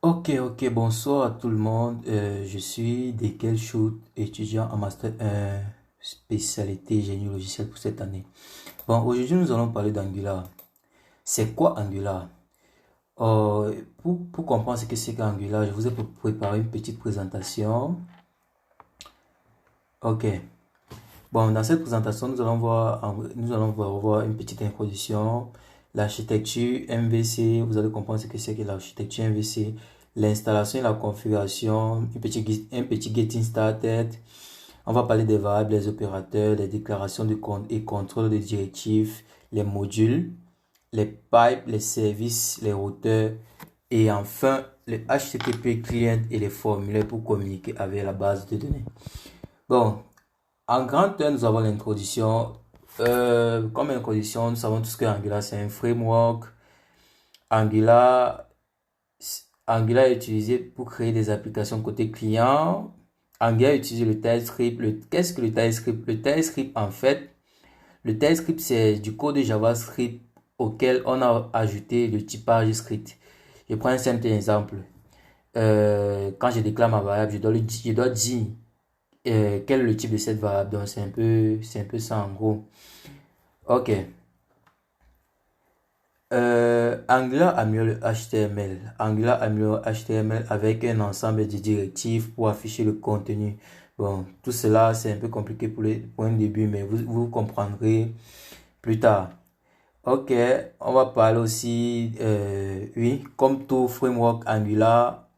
Ok, bonsoir à tout le monde. Je suis Dekel Shoot, étudiant en Master 1, spécialité génie logiciel pour cette année. Bon, aujourd'hui, nous allons parler d'Angular. C'est quoi Angular? Pour comprendre ce que c'est qu'Angular, je vous ai préparé une petite présentation. Ok. Bon, dans cette présentation, nous allons voir une petite introduction, l'architecture MVC. Vous allez comprendre ce que c'est que l'architecture MVC, l'installation et la configuration, un petit getting started. On va parler des variables, des opérateurs, des déclarations de compte et contrôle des directives, les modules, les pipes, les services, les routeurs et enfin le HTTP client et les formulaires pour communiquer avec la base de données. Bon, en grand 1, nous avons l'introduction. Comme introduction, nous savons tous que Angular, c'est un framework. Angular, Angular est utilisé pour créer des applications côté client. Angular utilise le TypeScript. Qu'est-ce que le TypeScript? Le TypeScript, en fait, le TypeScript, c'est du code de JavaScript auquel on a ajouté le typage script. Je prends un simple exemple. Quand je déclare ma variable, je dois dire quel est le type de cette variable. Donc, c'est un peu ça en gros. Ok. Angular améliore le HTML. Angular améliore le HTML avec un ensemble de directives pour afficher le contenu. Bon, tout cela, c'est un peu compliqué pour un début, mais vous comprendrez plus tard. Ok, on va parler aussi, oui, comme tout framework Angular,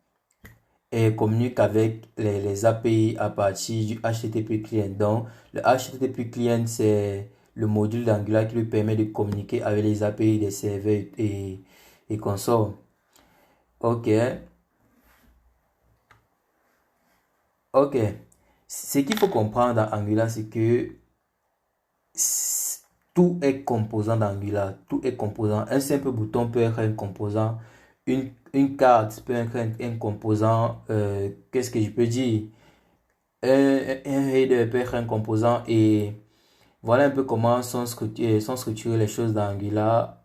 et communique avec les API à partir du HTTP client. Donc, le HTTP client, c'est le module d'Angular qui lui permet de communiquer avec les API des serveurs et consorts. Ok, ok. Ce qu'il faut comprendre dans Angular, c'est que tout est composant d'Angular. Tout est composant. Un simple bouton peut être un composant. Une carte peut être un composant. Qu'est-ce que je peux dire? Un header peut être un composant et voilà un peu comment sont structurées les choses dans Angular.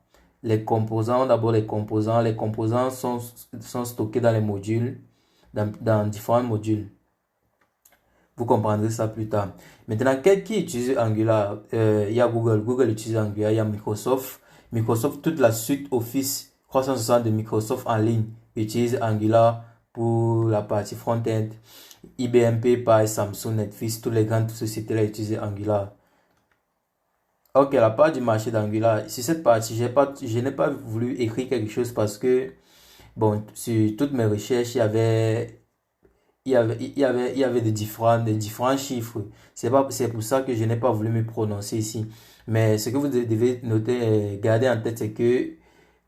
Les composants, d'abord les composants sont stockés dans les modules, dans différents modules. Vous comprendrez ça plus tard. Maintenant, qui utilise Angular? Il y a Google utilise Angular, il y a Microsoft, toute la suite Office 360 de Microsoft en ligne utilise Angular pour la partie front-end. IBM, PayPal, Samsung, Netflix, toutes les grandes sociétés-là utilisent Angular. Ok, la part du marché d'Angular. Sur cette partie, je n'ai pas voulu écrire quelque chose parce que, bon, sur toutes mes recherches, il y avait des différents chiffres. C'est pour ça que je n'ai pas voulu me prononcer ici. Mais ce que vous devez noter, garder en tête, c'est que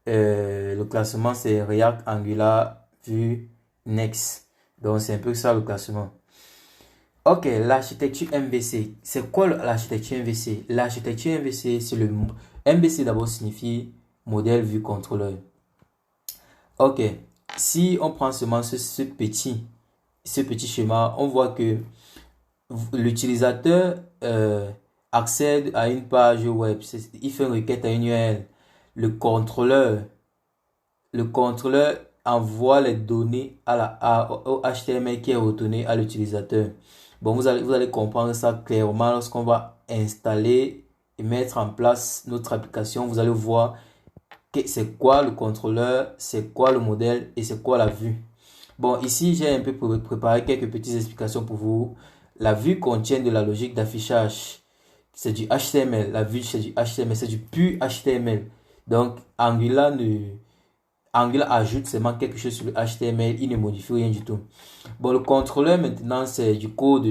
le classement, c'est React, Angular, Vue, Next. Donc, c'est un peu ça le classement. Ok, l'architecture MVC. C'est quoi l'architecture MVC? L'architecture MVC, MVC d'abord signifie modèle vue contrôleur. Ok, si on prend seulement ce petit schéma, on voit que l'utilisateur accède à une page web. Il fait une requête à une URL. Le contrôleur, le contrôleur envoie les données au HTML qui est retourné à l'utilisateur. Bon, vous allez comprendre ça clairement lorsqu'on va installer et mettre en place notre application. Vous allez voir que c'est quoi le contrôleur, c'est quoi le modèle et c'est quoi la vue. Bon, ici, j'ai un peu préparé quelques petites explications pour vous. La vue contient de la logique d'affichage. C'est du HTML. La vue, c'est du HTML. C'est du pur HTML. Donc, Angular ajoute seulement quelque chose sur le HTML, il ne modifie rien du tout. Bon, le contrôleur maintenant, c'est du code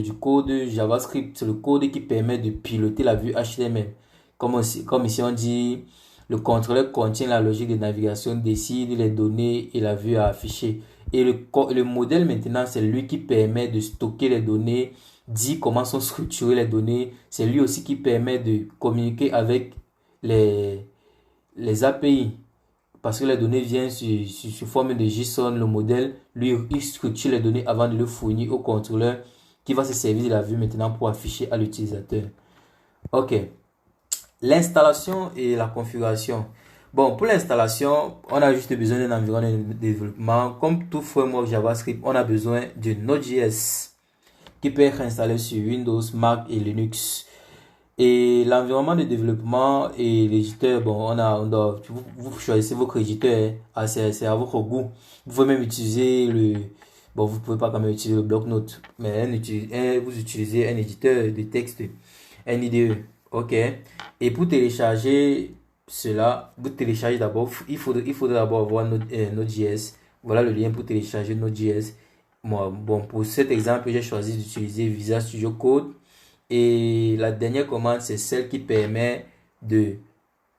JavaScript. C'est le code qui permet de piloter la vue HTML. Comme ici on dit, le contrôleur contient la logique de navigation, décide les données et la vue à afficher. Et le modèle maintenant, c'est lui qui permet de stocker les données, dit comment sont structurées les données. C'est lui aussi qui permet de communiquer avec les, les API. Parce que les données viennent sous forme de JSON, le modèle, lui, il structure les données avant de le fournir au contrôleur qui va se servir de la vue maintenant pour afficher à l'utilisateur. Ok. L'installation et la configuration. Bon, pour l'installation, on a juste besoin d'un environnement de développement. Comme tout framework JavaScript, on a besoin de Node.js qui peut être installé sur Windows, Mac et Linux. Et l'environnement de développement et l'éditeur, bon, vous choisissez votre éditeur, hein. C'est à votre goût. Vous pouvez même utiliser bon, vous pouvez pas quand même utiliser le bloc-notes, mais vous utilisez un éditeur de texte, un IDE, ok. Et pour télécharger cela, vous téléchargez d'abord, il faudrait d'abord avoir Node.js. Voilà le lien pour télécharger Node.js. Bon, pour cet exemple, j'ai choisi d'utiliser Visual Studio Code. Et la dernière commande, c'est celle qui permet de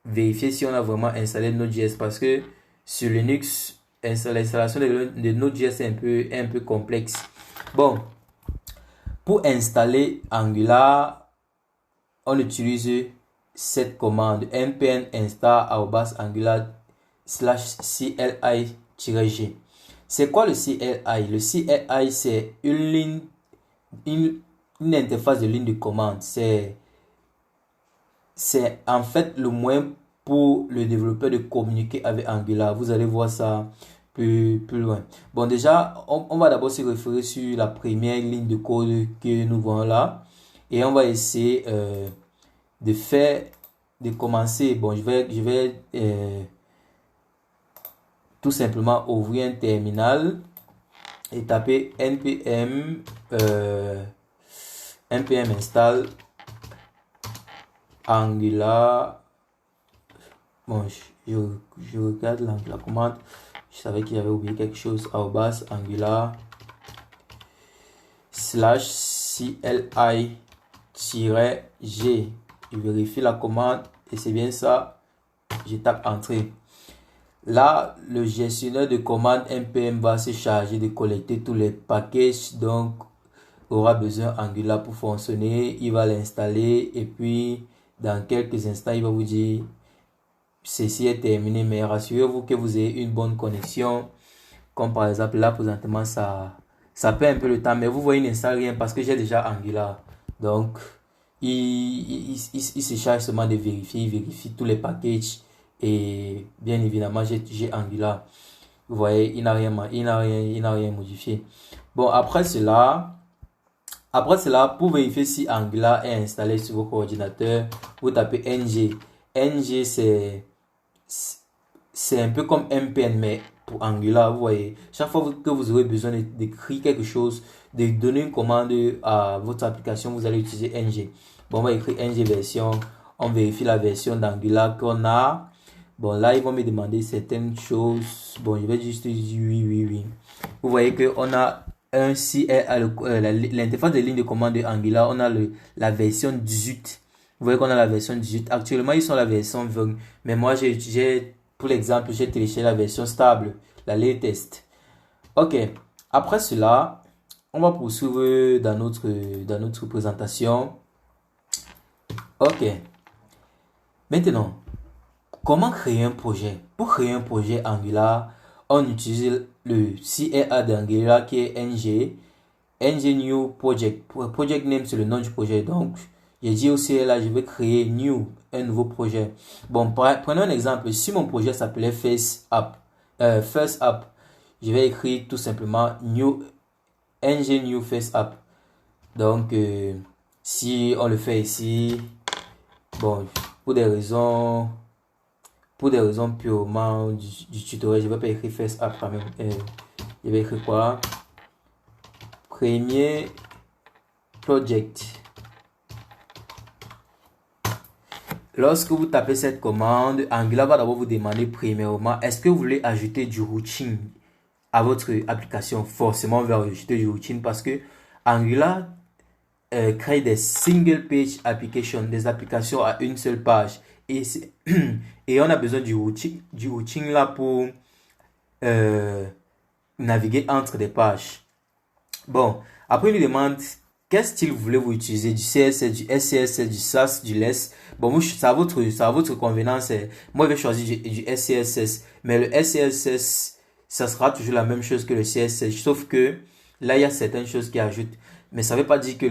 vérifier si on a vraiment installé Node.js, parce que sur Linux, l'installation de Node.js est un peu complexe. Bon, pour installer Angular, on utilise cette commande npm install /cli-g. C'est quoi le CLI? Le CLI, c'est une interface de ligne de commande. C'est en fait le moyen pour le développeur de communiquer avec Angular. Vous allez voir ça plus loin. Bon, déjà, on va d'abord se référer sur la première ligne de code que nous voyons là. Et on va essayer de commencer. Bon, je vais tout simplement ouvrir un terminal et taper npm install Angular. Bon, je regarde la commande. Je savais qu'il avait oublié quelque chose. Angular /cli-g. Je vérifie la commande et c'est bien ça. Je tape entrée. Là, le gestionnaire de commande npm va se charger de collecter tous les packages, donc aura besoin Angular pour fonctionner. Il va l'installer et puis dans quelques instants, il va vous dire ceci est terminé, mais rassurez-vous que vous ayez une bonne connexion. Comme par exemple là présentement, ça fait un peu le temps, mais vous voyez, il n'installe rien parce que j'ai déjà Angular. Donc il se charge seulement de vérifier, il vérifie tous les packages. Et bien évidemment, j'ai Angular. Vous voyez, il n'a rien modifié. Bon, après cela, pour vérifier si Angular est installé sur votre ordinateur, vous tapez ng. Ng, c'est un peu comme npm, mais pour Angular. Vous voyez, chaque fois que vous aurez besoin d'écrire quelque chose, de donner une commande à votre application, vous allez utiliser ng. Bon, on va écrire ng version. On vérifie la version d'Angular qu'on a. Bon, là, ils vont me demander certaines choses. Bon, je vais juste dire oui. Vous voyez qu'on a l'interface de ligne de commande de Angular, on a la version 18. Vous voyez qu'on a la version 18. Actuellement, ils sont la version 20. Mais moi, pour l'exemple, j'ai téléchargé la version stable, la latest. Ok. Après cela, on va poursuivre dans notre présentation. Ok. Maintenant, comment créer un projet? Pour créer un projet Angular, on utilise le CLI d'Angular qui est ng new project. Project name, c'est le nom du projet. Donc, j'ai dit au CLI, je vais créer un nouveau projet. Bon, prenons un exemple. Si mon projet s'appelait First App, je vais écrire tout simplement ng new First App. Donc, si on le fait ici, bon, pour des raisons purement du tutoriel, je vais pas écrire First App quand même. Je vais écrire quoi? Premier project. Lorsque vous tapez cette commande, Angular va d'abord vous demander premièrement, est-ce que vous voulez ajouter du routing à votre application? Forcément, on va ajouter du routing parce que Angular crée des single page applications, des applications à une seule page. Et on a besoin du routing là pour naviguer entre des pages. Bon, après il nous demande quel style voulez-vous utiliser, du CSS, du SCSS, du SAS, du LESS. Bon, c'est à votre convenance. Moi, je vais choisir du SCSS, mais le SCSS, ça sera toujours la même chose que le CSS, sauf que là, il y a certaines choses qui ajoutent. Mais ça ne veut pas dire que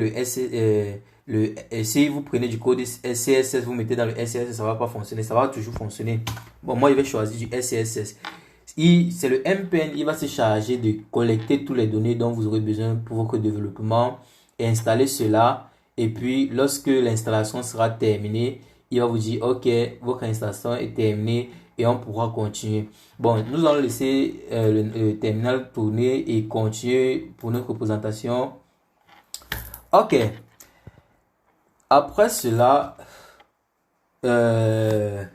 Et si vous prenez du code CSS, vous mettez dans le CSS, ça va pas fonctionner, ça va toujours fonctionner. Bon, moi, je vais choisir du CSS. C'est le MPN, il va se charger de collecter toutes les données dont vous aurez besoin pour votre développement et installer cela. Et puis, lorsque l'installation sera terminée, il va vous dire, OK, votre installation est terminée et on pourra continuer. Bon, nous allons laisser le terminal tourner et continuer pour notre présentation. OK. Après cela, la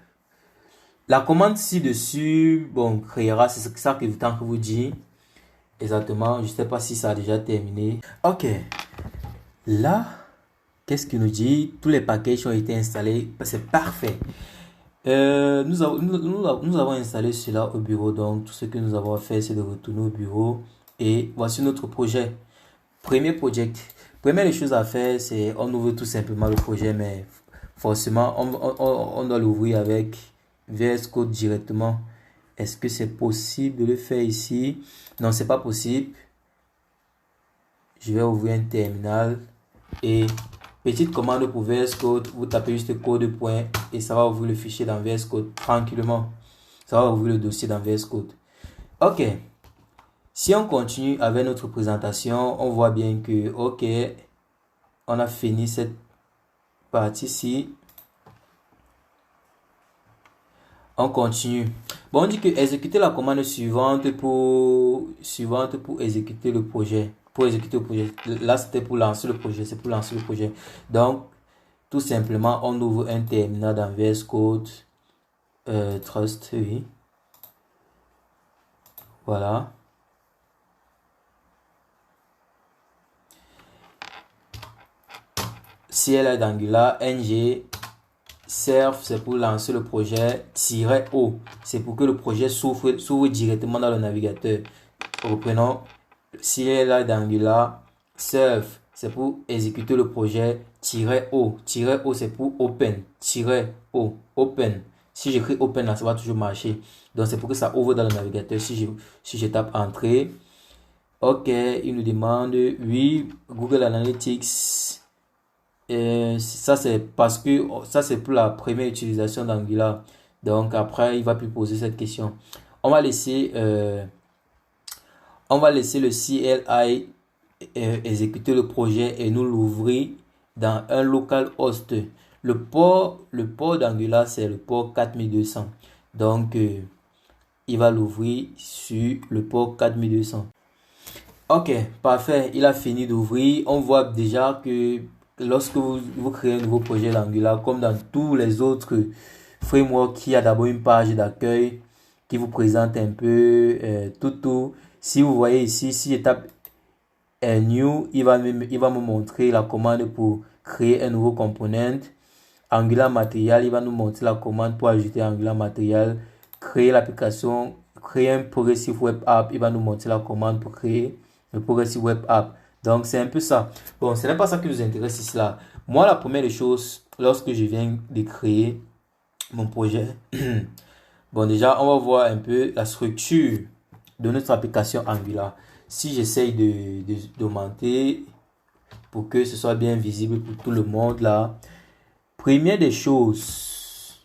commande ci-dessus, bon, créera, c'est ça que je vous dis. Exactement, je ne sais pas si ça a déjà terminé. OK. Là, qu'est-ce qu'il nous dit? Tous les packages ont été installés. C'est parfait. Nous avons installé cela au bureau. Donc, tout ce que nous avons fait, c'est de retourner au bureau. Et voici notre projet. Premier projet. Première des choses à faire, c'est on ouvre tout simplement le projet, mais forcément, on doit l'ouvrir avec VS Code directement. Est-ce que c'est possible de le faire ici? Non, c'est pas possible. Je vais ouvrir un terminal et petite commande pour VS Code. Vous tapez juste code point et ça va ouvrir le fichier dans VS Code tranquillement. Ça va ouvrir le dossier dans VS Code. OK. Si on continue avec notre présentation, on voit bien que, OK, on a fini cette partie-ci. On continue. Bon, on dit que exécuter la commande suivante pour exécuter le projet. Pour exécuter le projet. Là, c'était pour lancer le projet. C'est pour lancer le projet. Donc, tout simplement, on ouvre un terminal dans VS Code. Trust, oui. Voilà. CLI d'Angular, ng, serve, c'est pour lancer le projet, -o, c'est pour que le projet s'ouvre directement dans le navigateur. Reprenons, CLI d'Angular, serve, c'est pour exécuter le projet, -o, -o c'est pour open, -o, open. Si j'écris open là, ça va toujours marcher. Donc c'est pour que ça ouvre dans le navigateur. Si je tape entrée, OK, il nous demande, oui, Google Analytics. Ça c'est parce que ça c'est pour la première utilisation d'Angular. Donc après il va plus poser cette question. On va laisser le CLI exécuter le projet et nous l'ouvrir dans un localhost. Le port d'Angular c'est le port 4200. Donc il va l'ouvrir sur le port 4200. OK, parfait. Il a fini d'ouvrir. On voit déjà que lorsque vous créez un nouveau projet d'Angular, comme dans tous les autres frameworks, il y a d'abord une page d'accueil qui vous présente un peu tout. Si vous voyez ici, si je tape new, il va me montrer la commande pour créer un nouveau component. Angular Material, il va nous montrer la commande pour ajouter Angular Material. Créer l'application, créer un Progressive Web App, il va nous montrer la commande pour créer le Progressive Web App. Donc, c'est un peu ça. Bon, ce n'est pas ça qui nous intéresse ici là. Moi, la première des choses, lorsque je viens de créer mon projet, bon, déjà, on va voir un peu la structure de notre application Angular. Si j'essaye d'augmenter pour que ce soit bien visible pour tout le monde là. Première des choses,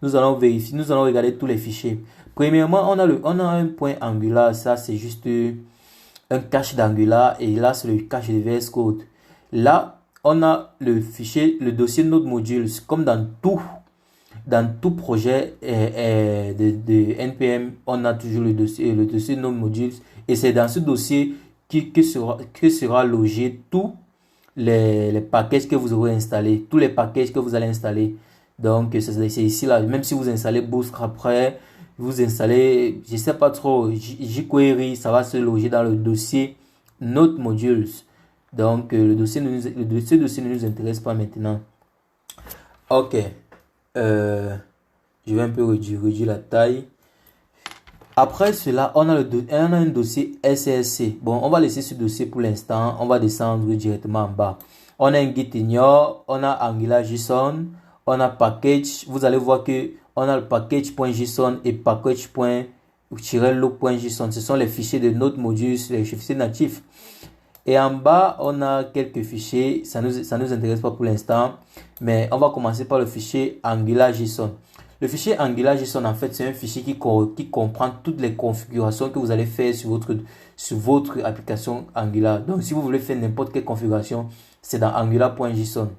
nous allons vérifier, nous allons regarder tous les fichiers. Premièrement, on a un point Angular, ça c'est juste un cache d'Angular et là c'est le cache de VS Code. Là, on a le fichier, le dossier Node Modules, comme dans tout projet de NPM, on a toujours le dossier Node Modules et c'est dans ce dossier que sera logé tous les packages que vous aurez installés, tous les packages que vous allez installer. Donc c'est ici là, même si vous installez Bootstrap après, vous installez, je sais pas trop, jQuery, ça va se loger dans le dossier Node Modules. Donc le dossier ne nous intéresse pas maintenant. OK. Je vais un peu réduire la taille. Après cela, on a un dossier SSC. Bon, on va laisser ce dossier pour l'instant. On va descendre directement en bas. On a un git ignore, on a AngularJSON, on a package. Vous allez voir que on a le package.json et package.log.json. Ce sont les fichiers de Node Modules, les fichiers natifs. Et en bas, on a quelques fichiers. Ça nous intéresse pas pour l'instant. Mais on va commencer par le fichier AngularJSON. Le fichier AngularJSON, en fait, c'est un fichier qui comprend toutes les configurations que vous allez faire sur votre application Angular. Donc, si vous voulez faire n'importe quelle configuration, c'est dans angular.json.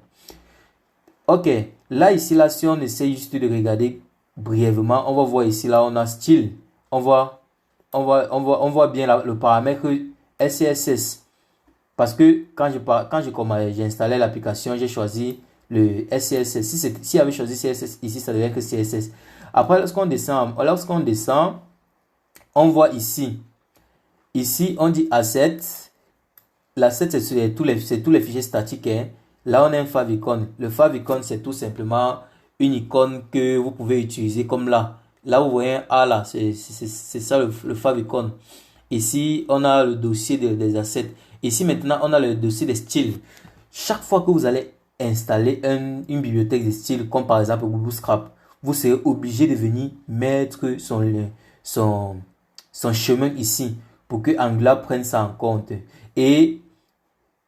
Ok, là, ici, là, si on essaie juste de regarder brièvement, on va voir ici, là, on a style. On voit bien le paramètre SCSS. Parce que quand j'ai installé l'application, j'ai choisi le SCSS. Si j'avais choisi CSS ici, ça devait être CSS. Après, lorsqu'on descend, on voit ici. Ici, on dit asset. L'asset, c'est tous les fichiers statiques. Hein. Là, on a un favicon. Le favicon, c'est tout simplement une icône que vous pouvez utiliser comme là. Là, vous voyez un A là, c'est ça le favicon. Ici, on a le dossier des assets. Ici, maintenant, on a le dossier des styles. Chaque fois que vous allez installer une bibliothèque de styles, comme par exemple Bootstrap, vous serez obligé de venir mettre son chemin ici pour que Angular prenne ça en compte. Et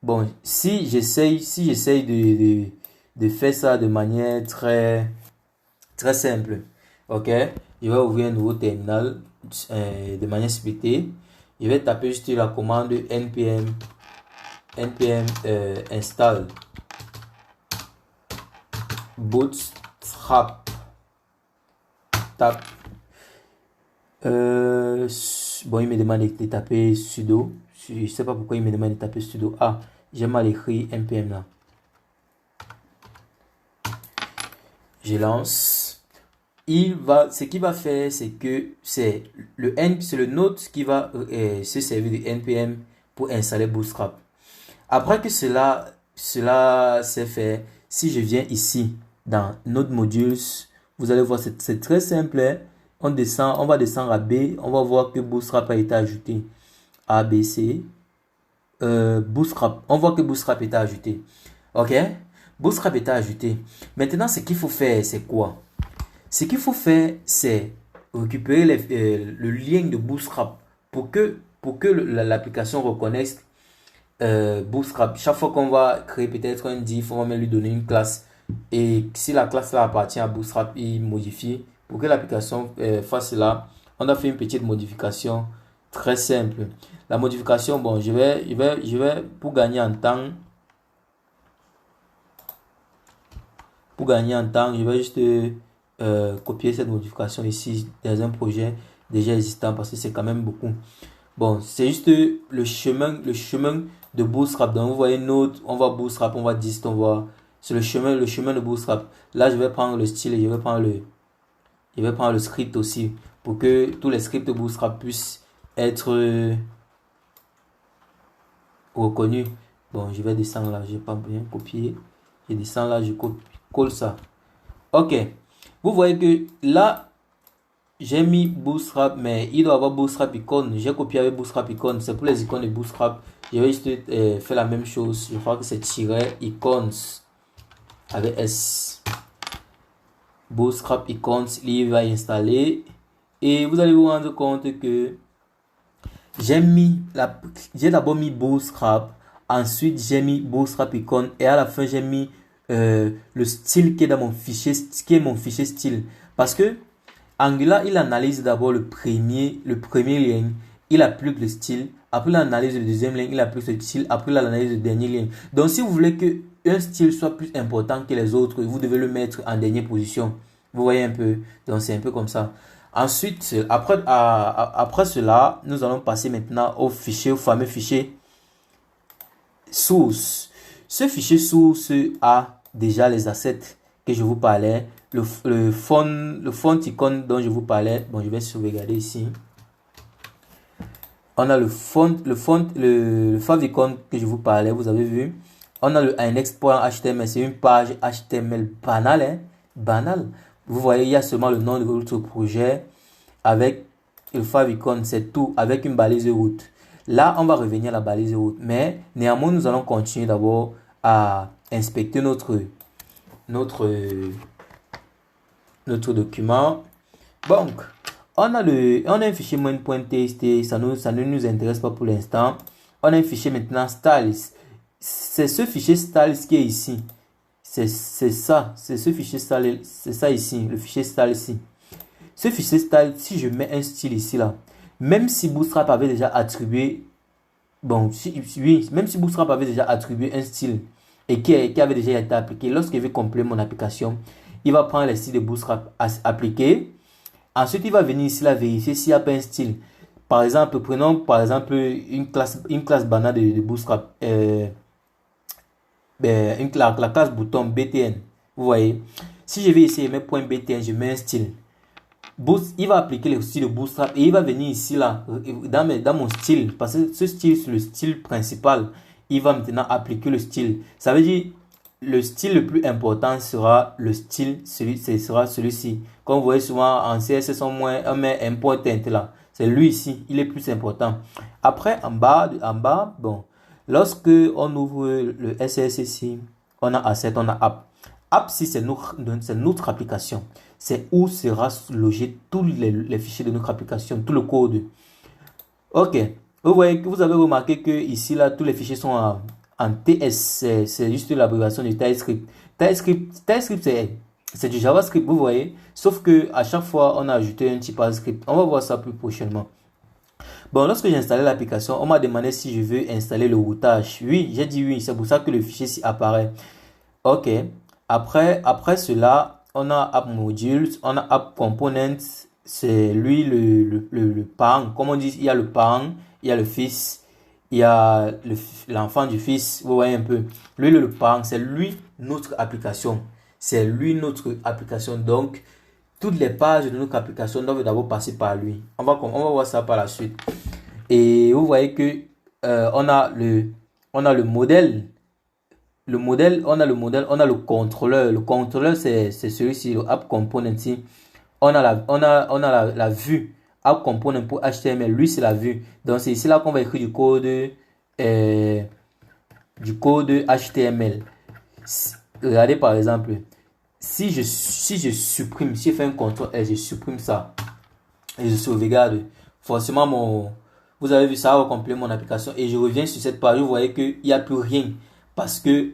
bon, si j'essaye de faire ça de manière très simple, ok, je vais ouvrir un nouveau terminal de manière splittée. Je vais taper juste la commande npm install bootstrap tap. Bon, il me demande de taper sudo. Je sais pas pourquoi il me demande de taper sudo. Ah, j'ai mal écrit npm là. Je lance. Ce qu'il va faire, c'est que c'est le node qui va se servir de npm pour installer Bootstrap. Après que cela s'est fait, si je viens ici dans Node Modules, vous allez voir, c'est très simple. Hein? On va descendre à B, on va voir que Bootstrap a été ajouté. A, B, C. Bootstrap, on voit que Bootstrap est ajouté. Ok? Bootstrap est ajouté. Maintenant, ce qu'il faut faire, c'est quoi? Ce qu'il faut faire, c'est récupérer le lien de Bootstrap pour que l'application reconnaisse Bootstrap. Chaque fois qu'on va créer peut-être un div, on va même lui donner une classe. Et si la classe là appartient à Bootstrap, il modifie. Pour que l'application fasse cela, on a fait une petite modification très simple. La modification, bon, je vais pour gagner en temps. Je vais juste copier cette modification ici dans un projet déjà existant parce que c'est quand même beaucoup. Bon, c'est juste le chemin de Bootstrap. Donc vous voyez Node, on va Bootstrap, on va dist, c'est le chemin de Bootstrap. Là, je vais prendre le style et je vais prendre le script aussi pour que tous les scripts de Bootstrap puissent être reconnus. Bon, je vais descendre là, j'ai pas bien copié. Je descends là, je colle ça. Ok. Vous voyez que là, j'ai mis Bootstrap, mais il doit avoir Bootstrap icône. J'ai copié avec Bootstrap icône. C'est pour les icônes de Bootstrap. Je vais juste faire la même chose. Je crois que c'est icons avec S. Bootstrap icons, il va installer. Et vous allez vous rendre compte que j'ai d'abord mis Bootstrap. Ensuite, j'ai mis Bootstrap icône. Et à la fin, j'ai mis le style qui est dans mon fichier, style. Parce que Angular, il analyse d'abord le premier lien, il applique le style. Après l'analyse du deuxième lien, il applique le style. Après l'analyse du dernier lien. Donc, si vous voulez que un style soit plus important que les autres, vous devez le mettre en dernière position. Vous voyez un peu. Donc, c'est un peu comme ça. Ensuite, après cela, nous allons passer maintenant au fameux fichier source. Ce fichier source a déjà les assets que je vous parlais. Le font icône dont je vous parlais. Bon, je vais sauvegarder ici. On a le favicon que je vous parlais, vous avez vu. On a le index.html, c'est une page HTML banale. Hein? Banale. Vous voyez, il y a seulement le nom de votre projet avec le favicon, c'est tout, avec une balise de route. Là, on va revenir à la balise de route. Mais néanmoins, nous allons continuer d'abord à inspecter notre document. Donc, on a un fichier main.txt, ça ne nous intéresse pas pour l'instant. On a un fichier maintenant styles. C'est ce fichier styles qui est ici. C'est ça. C'est ce fichier style. C'est ça ici. Le fichier style ici. Ce fichier style, si je mets un style ici là, même si Bootstrap avait déjà attribué, bon, oui, même si Bootstrap avait déjà attribué un style et qui avait déjà été appliqué, lorsqu'il veut compléter mon application, il va prendre les styles de Bootstrap appliqués. Ensuite, il va venir ici là vérifier s'il n'y a pas un style. Par exemple, prenons par exemple une classe banale de Bootstrap, la classe bouton BTN. Vous voyez, si je vais ici et mettre .btn, je mets un style. Il va appliquer le style de Bootstrap et il va venir ici là dans mon style, parce que ce style c'est le style principal. Il va maintenant appliquer le style. Ça veut dire le style le plus important sera le style, sera celui-ci. Comme vous voyez souvent en CSS on met important là. C'est lui ici, il est plus important. Après en bas, bon, lorsque on ouvre le CSS ici, on a asset, on a app. App, si c'est notre application. C'est où sera logé tous les fichiers de notre application, tout le code. Ok. Vous voyez que vous avez remarqué que ici, là, tous les fichiers sont en TS. C'est juste l'abréviation du TypeScript. TypeScript, c'est du JavaScript, vous voyez. Sauf que à chaque fois, on a ajouté un type script. On va voir ça plus prochainement. Bon, lorsque j'ai installé l'application, on m'a demandé si je veux installer le routage. Oui, j'ai dit oui. C'est pour ça que le fichier s'y apparaît. Ok. Après cela, on a App Modules, on a App Components, c'est lui le parent. Comme on dit, il y a le parent, il y a le fils, il y a l'enfant du fils. Vous voyez un peu. Lui, le parent, c'est lui notre application. C'est lui notre application. Donc, toutes les pages de notre application doivent d'abord passer par lui. On va voir ça par la suite. Et vous voyez que on a le modèle. On a le contrôleur. Le contrôleur, c'est celui-ci, le App Component. On a la vue. App Component pour HTML. Lui, c'est la vue. Donc, c'est ici là qu'on va écrire du code HTML. Regardez par exemple, si je supprime, si je fais un contrôle et je supprime ça et je sauvegarde, forcément vous avez vu ça va compléter mon application et je reviens sur cette page. Vous voyez qu'il n'y a plus rien parce que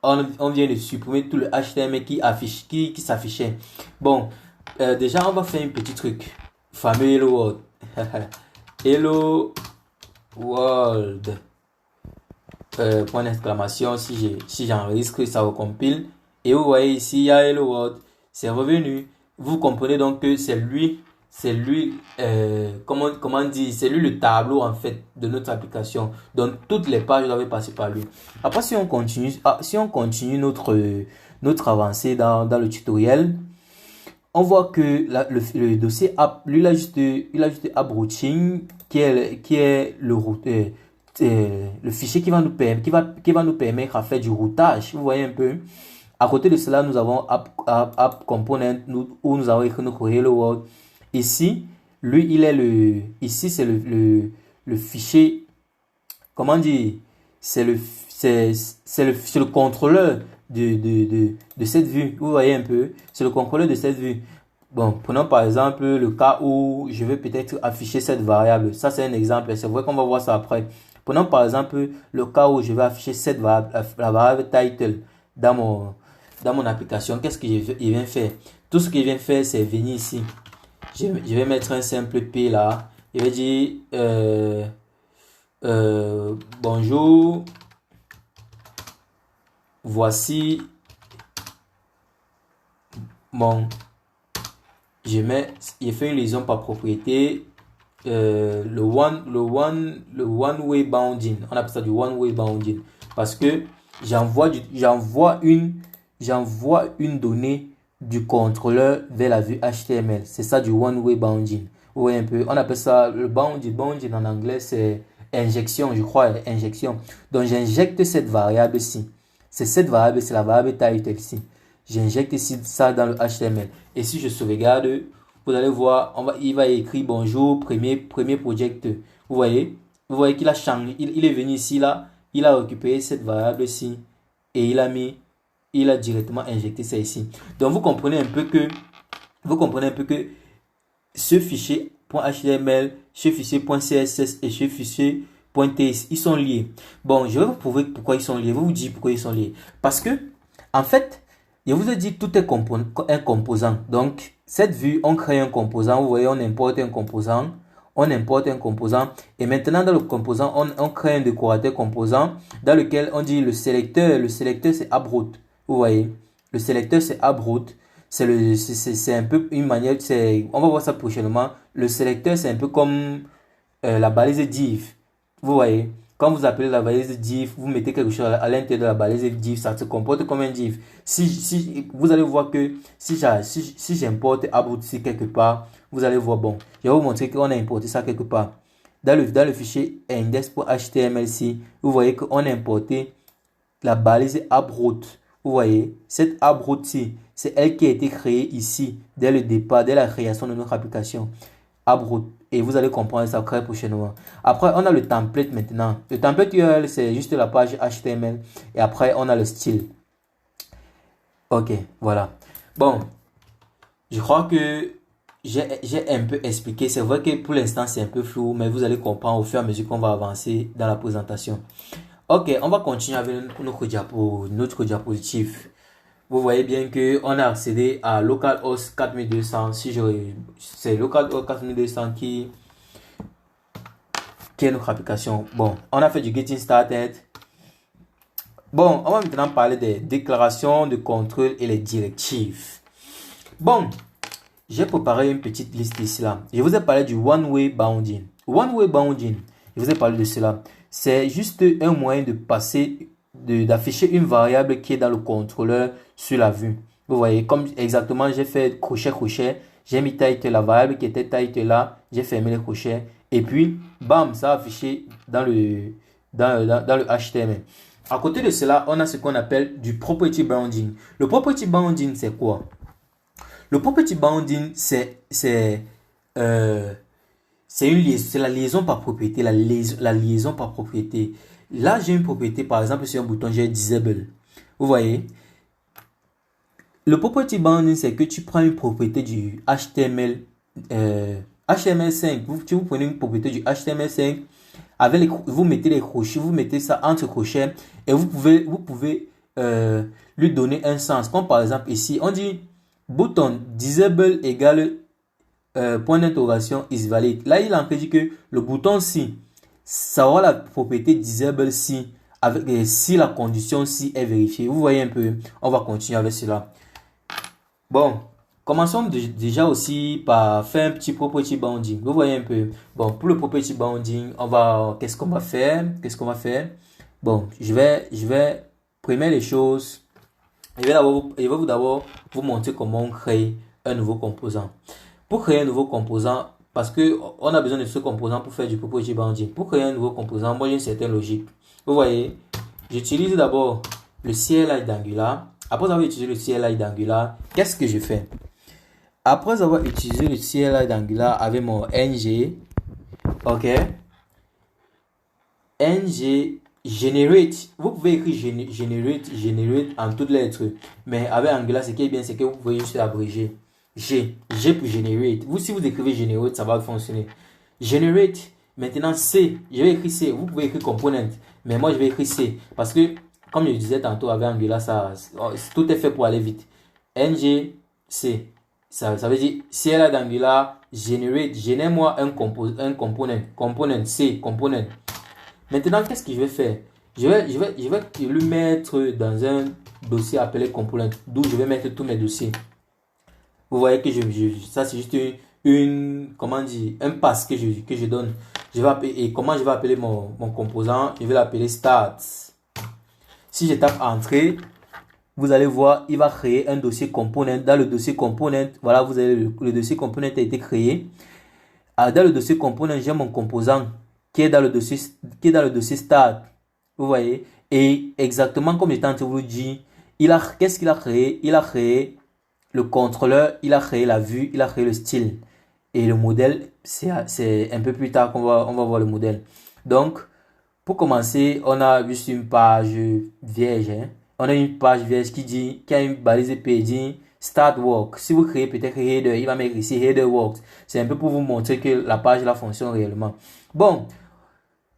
on vient de supprimer tout le HTML qui s'affichait. Bon, déjà on va faire un petit truc. Fameux Hello World. Hello World. Point d'exclamation. Si j'enregistre, ça recompile. Et vous voyez ici, il y a Hello World. C'est revenu. Vous comprenez donc que c'est lui, comment dire, c'est lui le tableau en fait de notre application. Donc toutes les pages doivent passer par lui. Après, si on continue notre avancée dans le tutoriel, on voit que le dossier app, lui, il a juste app routing qui est le fichier qui va nous permettre à faire du routage. Vous voyez un peu. À côté de cela, nous avons app component où nous avons écrit notre hello world. Ici, lui, ici c'est le fichier, comment dire, c'est le contrôleur de cette vue. Vous voyez un peu, c'est le contrôleur de cette vue. Bon, prenons par exemple le cas où je veux peut-être afficher cette variable. Ça, c'est un exemple. C'est vrai qu'on va voir ça après. Prenons par exemple le cas où je vais afficher cette variable, la variable title dans mon application. Qu'est-ce que je viens faire? Tout ce que je viens faire, c'est venir ici. Je vais mettre un simple P là. Je vais dire bonjour. Voici mon. Je fais une liaison par propriété. Le one way bounding. On appelle ça du one way bounding parce que j'envoie une donnée du contrôleur vers la vue HTML. C'est ça du one way bounding. Vous voyez un peu, on appelle ça le bounding. Bounding en anglais c'est injection, je crois, injection. Donc j'injecte cette variable ci. C'est la variable title ici. J'injecte ici ça dans le HTML. Et si je sauvegarde, vous allez voir, il va écrire bonjour, premier project. Vous voyez qu'il a changé. Il est venu ici, là. Il a récupéré cette variable ici. Et il a directement injecté ça ici. Donc, vous comprenez un peu que ce fichier .html, ce fichier .css et ce fichier .ts, ils sont liés. Bon, je vais vous prouver pourquoi ils sont liés. Je vais vous dire pourquoi ils sont liés. Parce que, en fait, je vous ai dit tout est un composant. Donc, cette vue, on crée un composant. Vous voyez, on importe un composant. On importe un composant. Et maintenant, dans le composant, on crée un décorateur composant dans lequel on dit le sélecteur. Le sélecteur, c'est AppRoot. Vous voyez, le sélecteur, c'est AppRoot. C'est un peu une manière, on va voir ça prochainement. Le sélecteur, c'est un peu comme la balise div. Vous voyez, quand vous appelez la balise div, vous mettez quelque chose à l'intérieur de la balise div, ça se comporte comme un div. Si vous allez voir que si j'importe AppRoot ici quelque part, vous allez voir, bon, je vais vous montrer qu'on a importé ça quelque part. Dans le fichier index.html, vous voyez qu'on a importé la balise AppRoot. Vous voyez, cette AppRoot-ci, c'est elle qui a été créée ici, dès le départ, dès la création de notre application. AppRoot. Et vous allez comprendre ça très prochainement. Après, on a le template maintenant. Le template URL, c'est juste la page HTML. Et après, on a le style. Ok, voilà. Bon, je crois que j'ai un peu expliqué. C'est vrai que pour l'instant, c'est un peu flou, mais vous allez comprendre au fur et à mesure qu'on va avancer dans la présentation. Ok, on va continuer avec notre diapositive. Vous voyez bien que on a accédé à localhost 4200. C'est localhost 4200 qui est notre application. Bon, on a fait du getting started. Bon, on va maintenant parler des déclarations de contrôle et les directives. Bon, j'ai préparé une petite liste ici là. Je vous ai parlé du one-way bounding. One-way bounding, je vous ai parlé de cela. C'est juste un moyen de passer, d'afficher une variable qui est dans le contrôleur sur la vue. Vous voyez, comme exactement j'ai fait crochet, j'ai mis title, la variable qui était title là, j'ai fermé les crochets et puis bam, ça a affiché dans le HTML. À côté de cela, on a ce qu'on appelle du property bounding. Le property bounding, c'est quoi? Le property bounding, c'est la liaison par propriété, la liaison par propriété. Là, j'ai une propriété, par exemple, sur un bouton, j'ai disable. Vous voyez? Le property bounding, c'est que tu prends une propriété du HTML, HTML5. Vous prenez une propriété du HTML5, vous mettez les crochets, vous mettez ça entre crochets et vous pouvez lui donner un sens. Comme par exemple ici, on dit bouton disable égale point d'interrogation is valid. Là, il a dit que le bouton si, ça aura la propriété disable si, si la condition si est vérifiée. Vous voyez un peu, on va continuer avec cela. Bon, commençons déjà aussi par faire un petit property bounding. Vous voyez un peu. Bon, pour le property bounding, qu'est-ce qu'on va faire? Bon, je vais primer les choses. Je vais d'abord vous montrer comment on crée un nouveau composant. Pour créer un nouveau composant, parce que on a besoin de ce composant pour faire du property bounding. Pour créer un nouveau composant, moi j'ai une certaine logique. Vous voyez, j'utilise d'abord le CLI d'Angular. Après avoir utilisé le CLI d'Angular, qu'est-ce que je fais? Après avoir utilisé le CLI d'Angular avec mon ng, ok, ng generate, vous pouvez écrire generate en toutes lettres, mais avec Angular, ce qui est bien, c'est que vous pouvez juste l'abréger. G pour generate. Si vous écrivez generate, ça va fonctionner. Generate, maintenant C, je vais écrire C, vous pouvez écrire component, mais moi je vais écrire C, parce que, comme je disais tantôt avec Angular, tout est fait pour aller vite. ng, C, ça veut dire, si elle a d'Angular, generate, génère-moi un component, C, component. Maintenant, qu'est-ce que je vais faire? Je vais le mettre dans un dossier appelé component, d'où je vais mettre tous mes dossiers. Vous voyez que ça c'est juste un pass que je donne. Et comment je vais appeler mon composant? Je vais l'appeler start. Si je tape entrée, vous allez voir, il va créer un dossier component. Dans le dossier component, voilà, vous avez le dossier component a été créé. Dans le dossier component, j'ai mon composant qui est dans le dossier start. Vous voyez? Et exactement comme j'étais en train de vous dire, qu'est-ce qu'il a créé? Il a créé le contrôleur, il a créé la vue, il a créé le style. Et le modèle, c'est un peu plus tard qu'on va voir le modèle. Donc, pour commencer, on a juste une page vierge. Hein. On a une page vierge qui a une balise PD Start Work. Si vous créez peut-être Header, il va mettre ici Header Works. C'est un peu pour vous montrer que la page là fonctionne réellement. Bon,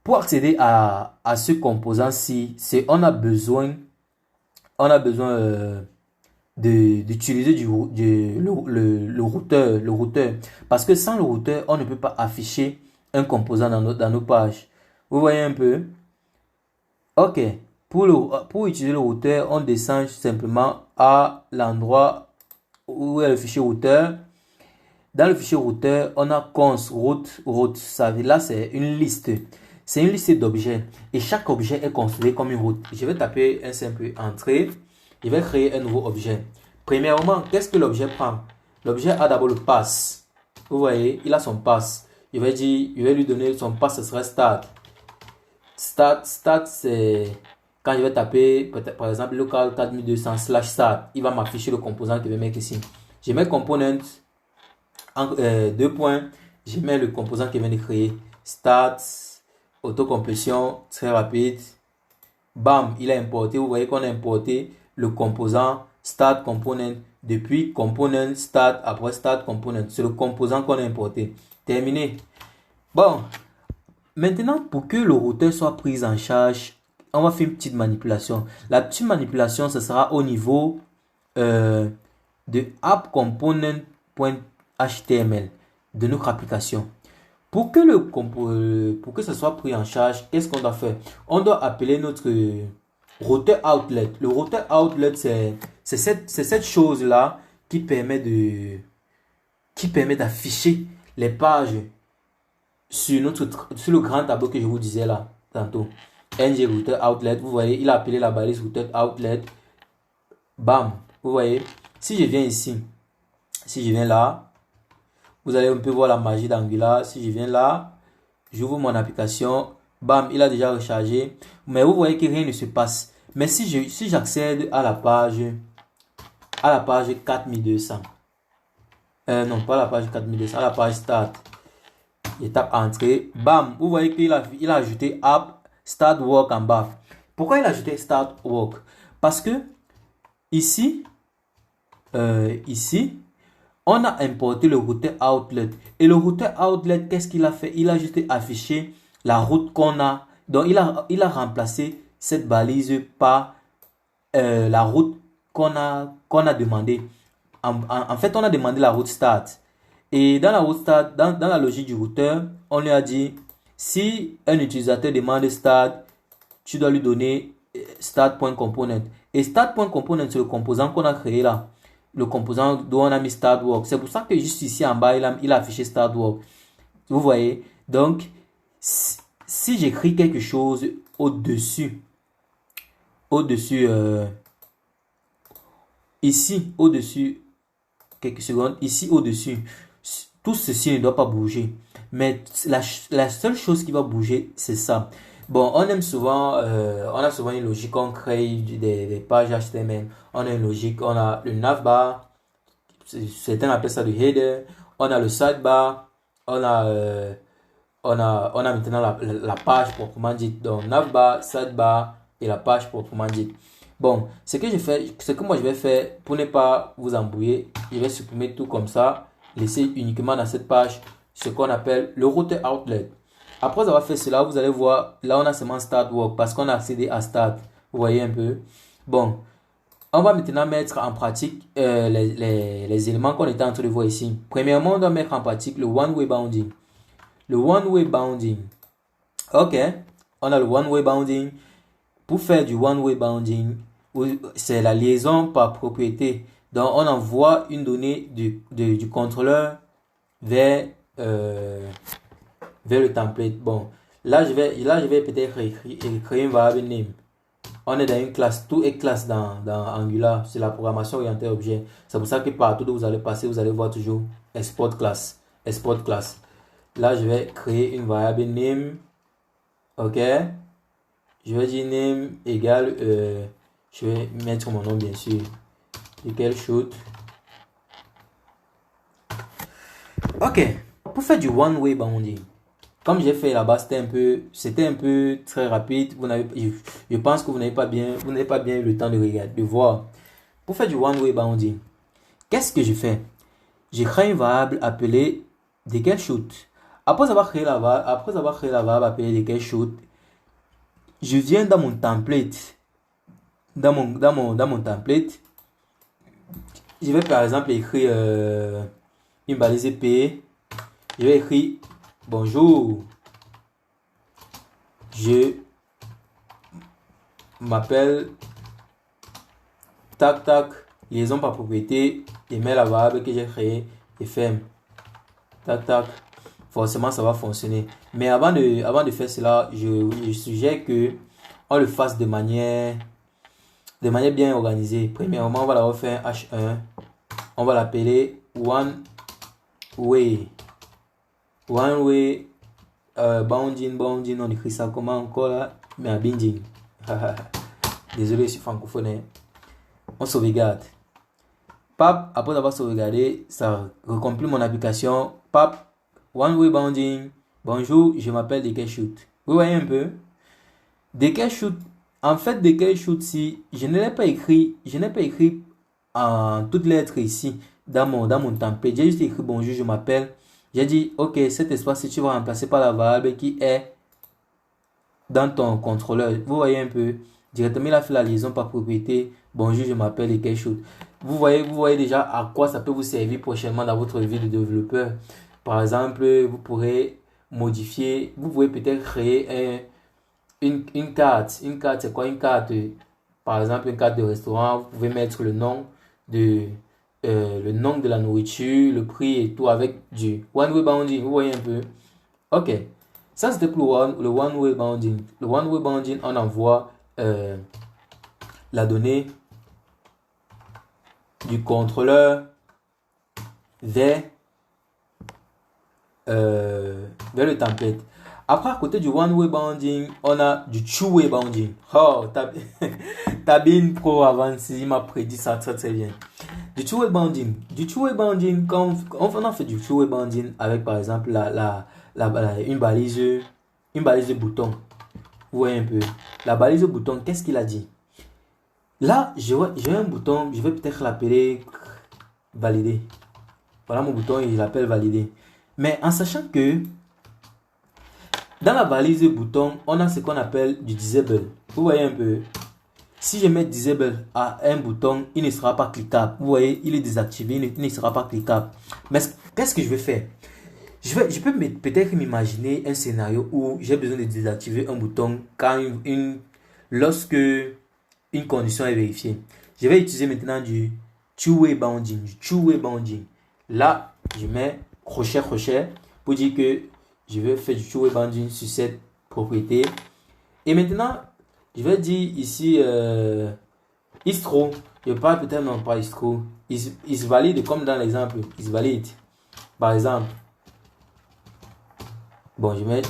Pour accéder à ce composant-ci, on a besoin d'utiliser le routeur. Parce que sans le routeur, on ne peut pas afficher un composant dans nos pages. Vous voyez un peu? Ok. Pour utiliser le routeur, on descend simplement à l'endroit où est le fichier routeur. Dans le fichier routeur, on a cons route. Là, c'est une liste. C'est une liste d'objets. Et chaque objet est considéré comme une route. Je vais taper un simple entrée. Je vais créer un nouveau objet. Premièrement, qu'est-ce que l'objet prend? L'objet a d'abord le pass. Vous voyez, il a son pass. Je vais lui donner son pass, ce sera start. Start, c'est quand je vais taper, par exemple, local 4200/start. Il va m'afficher le composant que je vais mettre ici. Je mets component, deux points. Je mets le composant que je viens de créer. Start, autocomplétion, très rapide. Bam, il a importé. Vous voyez qu'on a importé le composant start component depuis component start après start component. C'est le composant qu'on a importé. Terminé. Bon, maintenant pour que le routeur soit pris en charge, on va faire une petite manipulation. La petite manipulation, ce sera au niveau de appcomponent.html de notre application. Pour que ce soit pris en charge, qu'est-ce qu'on doit faire? On doit appeler notre routeur outlet. Le routeur outlet, c'est cette chose-là qui permet d'afficher les pages sur le grand tableau que je vous disais là tantôt. ng router outlet, vous voyez, il a appelé la balise router outlet. Bam, vous voyez. Si je viens ici, si je viens là, vous allez un peu voir la magie d'Angular. Si je viens là, j'ouvre mon application. Bam, il a déjà rechargé. Mais vous voyez que rien ne se passe. Mais si j'accède à la page 4200. Non, pas la page 4200, à la page start. Je tape entrée. Bam, vous voyez qu'il a ajouté app start work en bas. Pourquoi il a ajouté start work? Parce que ici, on a importé le routeur outlet. Et le routeur outlet, qu'est-ce qu'il a fait? Il a juste affiché la route qu'on a. Donc, il a remplacé cette balise par la route qu'on a demandé. En fait, on a demandé la route start. Et dans la route start, dans la logique du routeur, on lui a dit, si un utilisateur demande start, tu dois lui donner start.component. Et start.component, c'est le composant qu'on a créé là. Le composant dont on a mis start work. C'est pour ça que juste ici en bas, il a affiché start work. Vous voyez? Donc, si j'écris quelque chose ici, au-dessus, quelques secondes, ici au-dessus, tout ceci ne doit pas bouger. Mais la seule chose qui va bouger, c'est ça. Bon, on a souvent une logique, on crée des pages HTML. On a une logique, on a le navbar, certains appellent ça le header. On a le sidebar, on a maintenant la page proprement dite. Donc, navbar, sidebar et la page proprement dite. Bon, ce que moi je vais faire pour ne pas vous embrouiller, je vais supprimer tout comme ça, laisser uniquement dans cette page ce qu'on appelle le router outlet. Après avoir fait cela, vous allez voir, là on a seulement start work parce qu'on a accédé à start. Vous voyez un peu. Bon, on va maintenant mettre en pratique les éléments qu'on était en train de voir ici. Premièrement, on doit mettre en pratique le one-way bounding. Le one-way bounding. Ok, on a le one-way bounding. Pour faire du one-way bounding, c'est la liaison par propriété. Donc, on envoie une donnée du contrôleur vers le template. Bon, là, je vais peut-être créer une variable name. On est dans une classe, tout est classe dans Angular. C'est la programmation orientée objet. C'est pour ça que partout où vous allez passer, vous allez voir toujours export class. Export class. Là, je vais créer une variable name. Ok. Je vais dire name égale, je vais mettre mon nom bien sûr, égale shoot. Ok, pour faire du one-way bounding, comme j'ai fait là-bas, c'était un peu très rapide. Je pense que vous n'avez pas bien eu le temps de regarder, de voir. Pour faire du one-way bounding, qu'est-ce que je fais? Je crée une variable appelée égale shoot. Après avoir créé la variable appelée decayShoot, je viens dans mon template. Dans mon template, je vais par exemple écrire une balise P. Je vais écrire bonjour. Je m'appelle tac tac, liaison par propriété, et mets la variable que j'ai créée et ferme. Tac tac. Forcément ça va fonctionner. Mais avant de faire cela, je suggère que on le fasse de manière bien organisée. Premièrement, on va la refaire H1. On va l'appeler one way. One way bounding, on écrit ça comment encore là? Mais un binding. Désolé, je suis francophone. On sauvegarde. Pap, après avoir sauvegardé, ça recompile mon application. Pap, one way bounding. Bonjour, je m'appelle decayShoot. Vous voyez un peu? decayShoot. En fait, decayShoot, si je n'ai pas écrit en toutes lettres ici dans mon template. J'ai juste écrit bonjour, je m'appelle. J'ai dit ok, cet espace tu vas remplacer par la variable qui est dans ton contrôleur. Vous voyez un peu, directement il a fait la liaison par propriété. Bonjour, je m'appelle decayShoot. Vous voyez déjà à quoi ça peut vous servir prochainement dans votre vie de développeur. Par exemple, vous pourrez modifier, vous pouvez peut-être créer une carte. Une carte, c'est quoi une carte? Par exemple, une carte de restaurant, vous pouvez mettre le nom de la nourriture, le prix et tout avec du one-way bounding. Vous voyez un peu? Ok. Ça, c'était pour le one-way bounding. Le one-way bounding, on envoie la donnée du contrôleur vers le template. Après, à côté du one-way bounding, on a du two-way bounding. Oh, Tabine Pro avancé, il m'a prédit ça très très bien. Du two-way bounding, quand on a fait du two-way bounding avec par exemple une balise de bouton. Vous voyez un peu. La balise de bouton, qu'est-ce qu'il a dit? Là, j'ai un bouton, je vais peut-être l'appeler valider. Voilà mon bouton, il l'appelle valider. Mais en sachant que dans la balise de bouton, on a ce qu'on appelle du disable. Vous voyez un peu. Si je mets disable à un bouton, il ne sera pas cliquable. Vous voyez, il est désactivé, il ne sera pas cliquable. Mais qu'est-ce que je vais faire? Je peux peut-être m'imaginer un scénario où j'ai besoin de désactiver un bouton quand lorsque une condition est vérifiée. Je vais utiliser maintenant du two-way bounding. Là, je mets crochet pour dire que je vais faire du two-way bounding sur cette propriété. Et maintenant, je vais dire ici is true. Je parle peut-être non pas is true. Is valide comme dans l'exemple. Is valide. Par exemple. Bon, je mets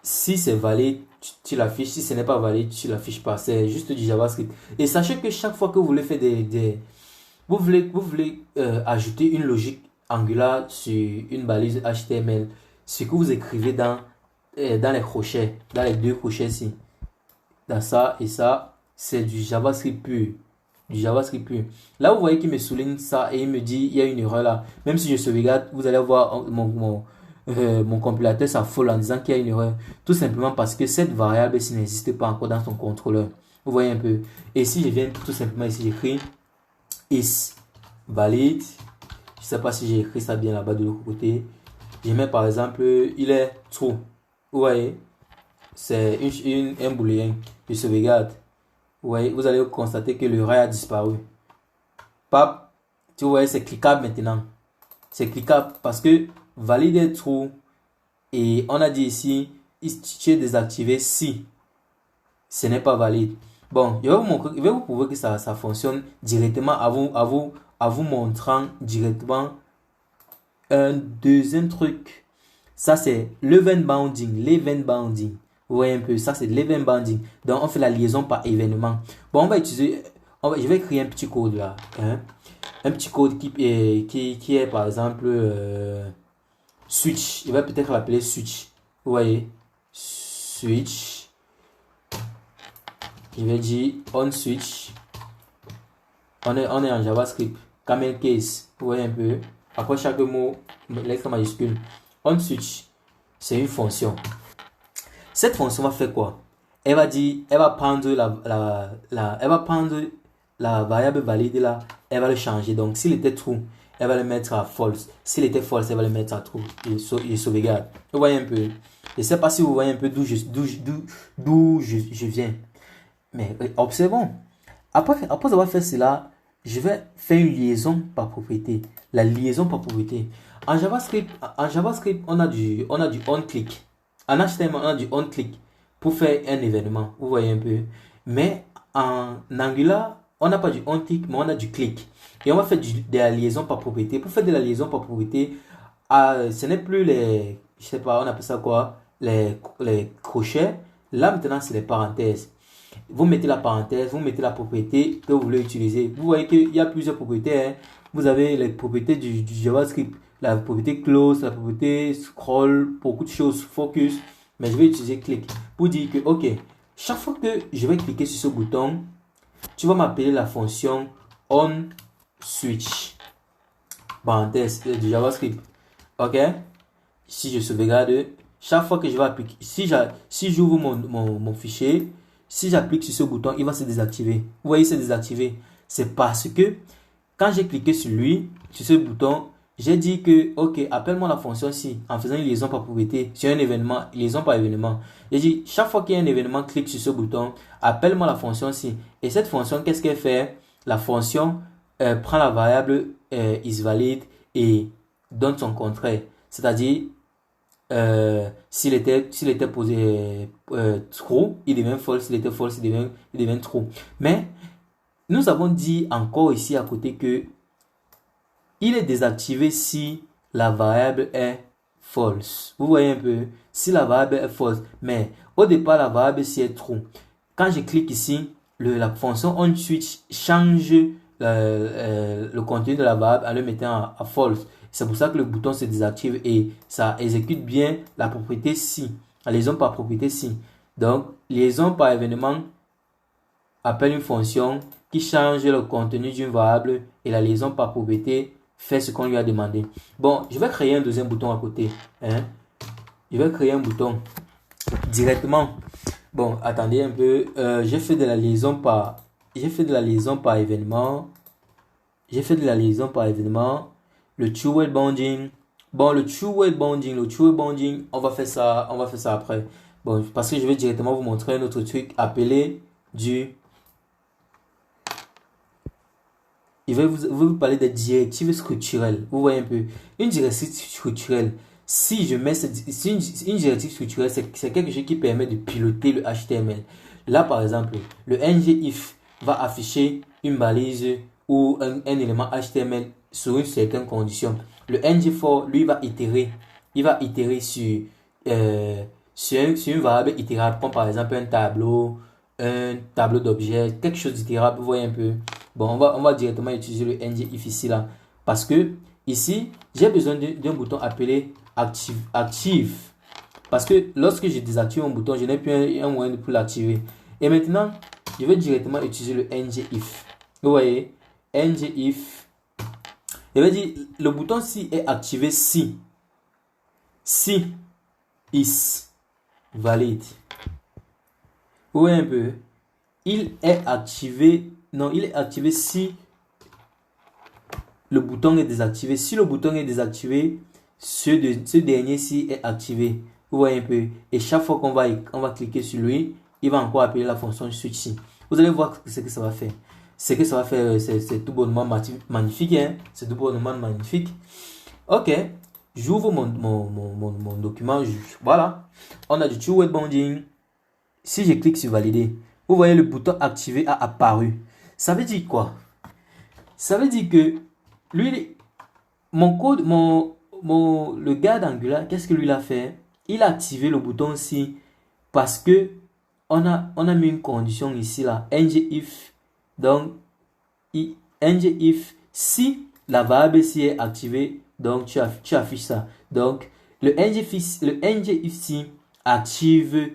si c'est valide, tu l'affiches. Si ce n'est pas valide, tu l'affiches pas. C'est juste du JavaScript. Et sachez que chaque fois que vous voulez faire vous voulez ajouter une logique Angular sur une balise HTML, ce que vous écrivez dans les crochets, dans les deux crochets ici, dans ça et ça, c'est du JavaScript pur. Là, vous voyez qu'il me souligne ça et il me dit il y a une erreur là. Même si je sauvegarde, vous allez voir mon compilateur s'affole en disant qu'il y a une erreur. Tout simplement parce que cette variable ici n'existe pas encore dans son contrôleur. Vous voyez un peu. Et si je viens tout simplement ici, j'écris is valid. Je ne sais pas si j'ai écrit ça bien là-bas de l'autre côté. Je mets par exemple, il est true. Vous voyez, c'est un booléen. Je sauvegarde. Vous voyez, vous allez constater que le ray a disparu. Pap, tu vois, c'est cliquable maintenant. C'est cliquable parce que valide est true. Et on a dit ici, tu es désactivé si ce n'est pas valide. Bon, je vais vous prouver que ça fonctionne directement à vous montrant directement un deuxième truc. Ça, c'est l'event bounding. Vous voyez un peu, ça, c'est l'event bounding. Donc, on fait la liaison par événement. Bon, je vais créer un petit code là. Hein? Un petit code qui est par exemple, switch. Je vais peut-être l'appeler switch. Vous voyez, switch. Je vais dire on switch. On est en JavaScript. Camel case. Vous voyez un peu. Après chaque mot, lettre majuscule. onSwitch, c'est une fonction. Cette fonction va faire quoi? Elle va prendre elle va prendre la variable valide là, elle va le changer. Donc, s'il était true, elle va le mettre à false. S'il était false, elle va le mettre à true. Il sauvegarde. Vous voyez un peu. Je ne sais pas si vous voyez un peu d'où je viens. Mais observons. Après avoir fait cela, je vais faire une liaison par propriété. La liaison par propriété. En JavaScript, on a du onClick. En HTML, on a du onClick pour faire un événement. Vous voyez un peu. Mais en Angular, on n'a pas du onClick, mais on a du click. Et on va faire de la liaison par propriété. Pour faire de la liaison par propriété, ce n'est plus les, je sais pas, on appelle ça quoi, les crochets. Là maintenant, c'est les parenthèses. Vous mettez la parenthèse, vous mettez la propriété que vous voulez utiliser. Vous voyez qu'il y a plusieurs propriétés. Hein. Vous avez les propriétés du JavaScript, la propriété close, la propriété scroll, beaucoup de choses, focus. Mais je vais utiliser click pour dire que, ok, chaque fois que je vais cliquer sur ce bouton, tu vas m'appeler la fonction onSwitch. Parenthèse du JavaScript. Ok? Si je sauvegarde, chaque fois que je vais appliquer, si j'ouvre mon fichier, si j'applique sur ce bouton, il va se désactiver. Vous voyez, c'est désactivé. C'est parce que quand j'ai cliqué sur lui, sur ce bouton, j'ai dit que, ok, appelle-moi la fonction ci en faisant une liaison par propriété sur un événement, liaison par événement. J'ai dit, chaque fois qu'il y a un événement, clique sur ce bouton, appelle-moi la fonction ci. Et cette fonction, qu'est-ce qu'elle fait? La fonction prend la variable isValid et donne son contraire. C'est-à-dire, s'il était posé true, il devient false. S'il était false, il devient true. Mais nous avons dit encore ici à côté que il est désactivé si la variable est false. Vous voyez un peu, si la variable est false. Mais au départ, la variable ici est true. Quand je clique ici, la fonction onSwitch change le contenu de la variable en le mettant à false. C'est pour ça que le bouton se désactive et ça exécute bien la propriété si, la liaison par propriété si. Donc, liaison par événement appelle une fonction qui change le contenu d'une variable et la liaison par propriété fait ce qu'on lui a demandé. Bon, je vais créer un deuxième bouton à côté. Hein. Je vais créer un bouton directement. Bon, attendez un peu. J'ai fait de la liaison par événement. Le two-way bonding. Bon, le two-way bonding, on va faire ça après. Bon, parce que je vais directement vous montrer un autre truc appelé du... Je vais vous parler des directives structurelles. Vous voyez un peu. Une directive structurelle, si je mets une directive structurelle, c'est quelque chose qui permet de piloter le HTML. Là, par exemple, le ngIf va afficher une balise ou un élément HTML sur une certaine condition. Le ngFor, lui, va itérer sur une variable itérable, comme par exemple un tableau d'objets, quelque chose d'itérable. Vous voyez un peu. Bon, on va directement utiliser le ngIf ici là. Parce que ici, j'ai besoin d'un bouton appelé active. Parce que lorsque je désactive un bouton, je n'ai plus un moyen pour l'activer. Et maintenant, je vais directement utiliser le ngIf. Vous voyez, ngIf. Je vais dire, le bouton si est activé si is valid. Vous voyez un peu. Il est activé si le bouton est désactivé. Si le bouton est désactivé, ce dernier-ci est activé. Vous voyez un peu. Et chaque fois qu'on va cliquer sur lui, il va encore appeler la fonction switch. Vous allez voir ce que ça va faire. Ce que ça va faire, c'est tout bonnement magnifique. Hein? C'est tout bonnement magnifique. Ok. J'ouvre mon document. Voilà. On a du two-way bonding. Si je clique sur valider, vous voyez le bouton activé a apparu. Ça veut dire quoi? Ça veut dire que lui, le gars d'Angular, qu'est-ce que lui a fait? Il a activé le bouton si parce que on a mis une condition ici là, ngIf. Donc ngIf si la variable si est activée, donc tu affiches ça. Donc le ngIf si active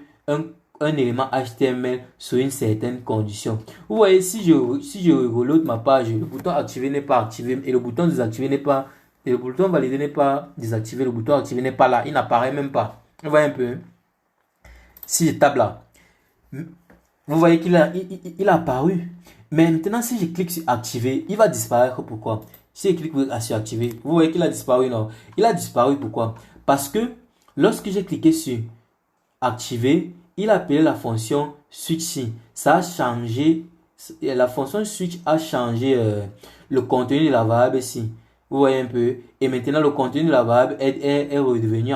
un élément HTML sur une certaine condition. Vous voyez, si je reload ma page, le bouton activé n'est pas activé et le bouton désactivé n'est pas et le bouton valider n'est pas désactivé, le bouton activé n'est pas là, il n'apparaît même pas. Vous voyez un peu? Si je tape là, vous voyez qu'il a apparu. Mais maintenant, si je clique sur activer, il va disparaître. Pourquoi? Si je clique sur activer, vous voyez qu'il a disparu, non? Il a disparu, pourquoi? Parce que lorsque j'ai cliqué sur activer, il a appelé la fonction switch. Ça a changé, la fonction switch a changé le contenu de la variable ici. Vous voyez un peu? Et maintenant, le contenu de la variable est revenu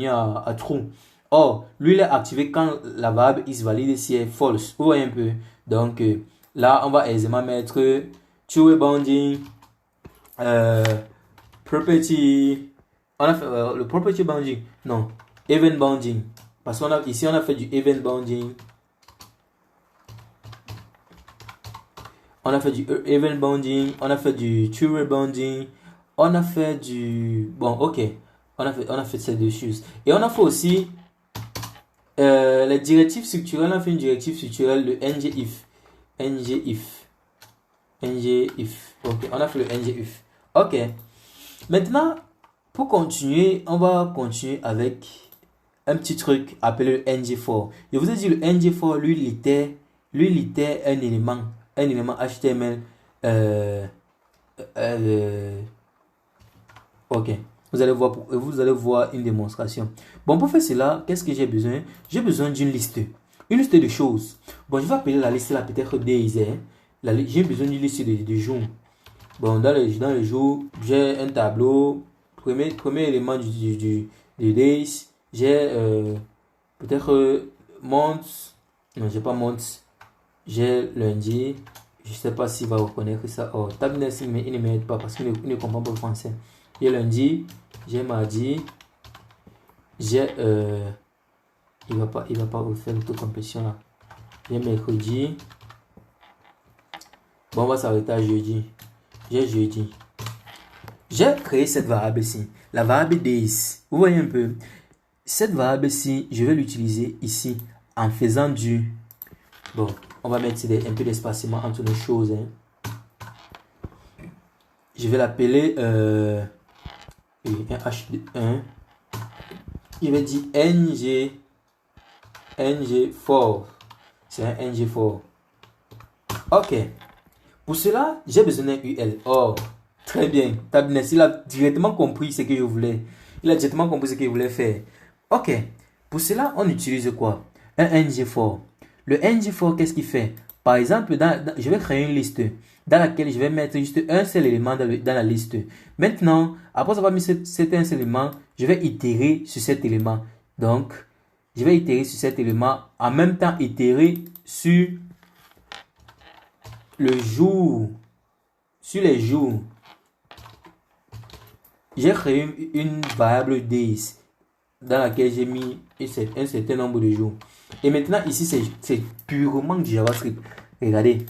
à true. Or, lui, il est activé quand la variable isValid ici est false. Vous voyez un peu? Donc, là, on va aisément mettre two-way bounding, property. On a fait le property bounding. Non, event bounding. Parce qu'ici, on a fait du event bounding. On a fait du event bounding. On a fait du two-way bounding. On a fait du... Bon, ok. On a fait ces deux choses. Et on a fait aussi... les directives structurelles, on a fait une directive structurelle de ngIf. ngIf. Ok, on a fait le ngIf. Ok. Maintenant, pour continuer, on va continuer avec un petit truc appelé le ngFor. Je vous ai dit, le ngFor, lui, il était un élément HTML. Ok. Vous allez voir une démonstration. Bon, pour faire cela, qu'est-ce que j'ai besoin? J'ai besoin d'une liste. Une liste de choses. Bon, je vais appeler la liste là peut-être Days. J'ai besoin d'une liste de jours. Bon, dans les jours, j'ai un tableau. Premier élément du Days. J'ai peut-être month. Non, j'ai pas month. J'ai lundi. Je sais pas s'il va reconnaître ça. Oh, tableau, il ne m'aide pas parce qu'il ne comprend pas le français. J'ai lundi, j'ai mardi, j'ai il va pas refaire l'autocompression là. J'ai mercredi. Bon, on va s'arrêter à jeudi. J'ai jeudi. J'ai créé cette variable ici, la variable days. Vous voyez un peu. Cette variable ici, je vais l'utiliser ici en faisant du... Bon, on va mettre un peu d'espacement entre nos choses. Hein. Je vais l'appeler un H1. Il va dire ngFor. C'est un ngFor. Ok. Pour cela, j'ai besoin d'un UL. Oh, très bien. Tabness, il a directement compris ce que je voulais. Il a directement compris ce qu'il voulait faire. Ok. Pour cela, on utilise quoi? Un ngFor. Le ngFor, qu'est-ce qu'il fait? Par exemple, je vais créer une liste dans laquelle je vais mettre juste un seul élément dans la liste. Maintenant, après avoir mis cet un seul élément, je vais itérer sur cet élément. Donc, je vais itérer sur cet élément, en même temps itérer sur le jour, sur les jours. J'ai créé une variable days dans laquelle j'ai mis un certain nombre de jours. Et maintenant, ici, c'est purement du JavaScript. Regardez,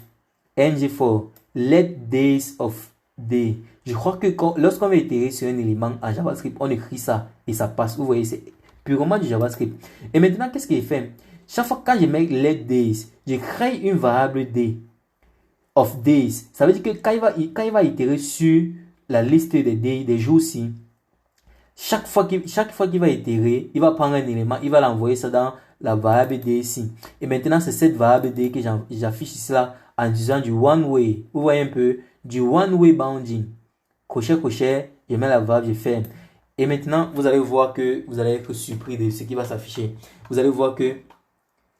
ngFor, let days of day. Je crois que lorsqu'on va itérer sur un élément en JavaScript, on écrit ça et ça passe. Vous voyez, c'est purement du JavaScript. Et maintenant, qu'est-ce qu'il fait? Chaque fois que je mets let days, je crée une variable day of days. Ça veut dire que quand il va itérer sur la liste des jours-ci, chaque fois qu'il va itérer, il va prendre un élément, il va l'envoyer ça dans la variable day ici. Et maintenant, c'est cette variable day que j'affiche ici là en utilisant du one way. Vous voyez un peu, du one way bounding. Crochet, crochet, je mets la variable, je ferme. Et maintenant, vous allez voir que vous allez être surpris de ce qui va s'afficher. Vous allez voir que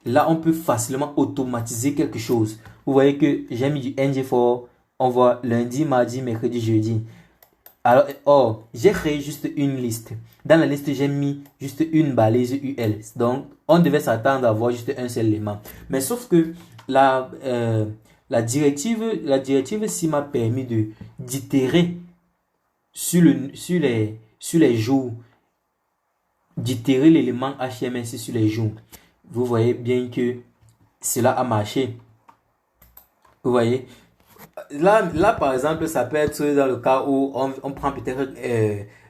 là, on peut facilement automatiser quelque chose. Vous voyez que j'ai mis du ngFor. On voit lundi, mardi, mercredi, jeudi. Alors, j'ai créé juste une liste. Dans la liste, j'ai mis juste une balise UL. Donc, on devait s'attendre à avoir juste un seul élément. Mais sauf que la directive ici m'a permis d'itérer sur les jours. D'itérer l'élément HTML sur les jours. Vous voyez bien que cela a marché. Vous voyez. Là, par exemple, ça peut être dans le cas où on prend peut-être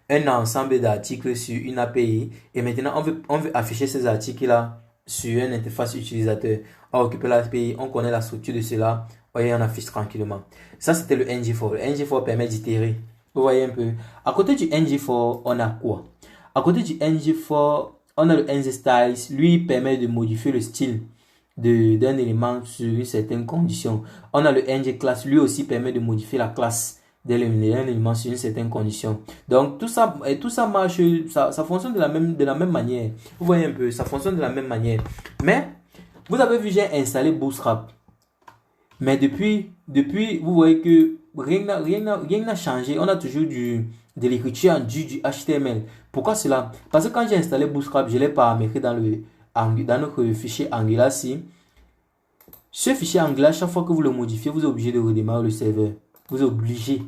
un ensemble d'articles sur une API et maintenant on veut afficher ces articles-là sur une interface utilisateur. On occupe l'API, on connaît la structure de cela, et on affiche tranquillement. Ça, c'était le ngFor. Le ngFor permet d'itérer. Vous voyez un peu. À côté du ng4, on a quoi? À côté du ng4, on a le ngStyles. Lui, il permet de modifier le style d'un élément sur une certaine condition. On a le ngClass. Lui aussi permet de modifier la classe d'un élément sur une certaine condition. Donc, tout ça marche, ça fonctionne de la même manière. Vous voyez un peu, ça fonctionne de la même manière. Mais, vous avez vu, j'ai installé Bootstrap. Mais depuis, vous voyez que rien n'a changé. On a toujours de l'écriture en du HTML. Pourquoi cela? Parce que quand j'ai installé Bootstrap, je l'ai paramétré dans notre fichier Angular. Ce fichier Angular, chaque fois que vous le modifiez, vous êtes obligé de redémarrer le serveur. Vous êtes obligé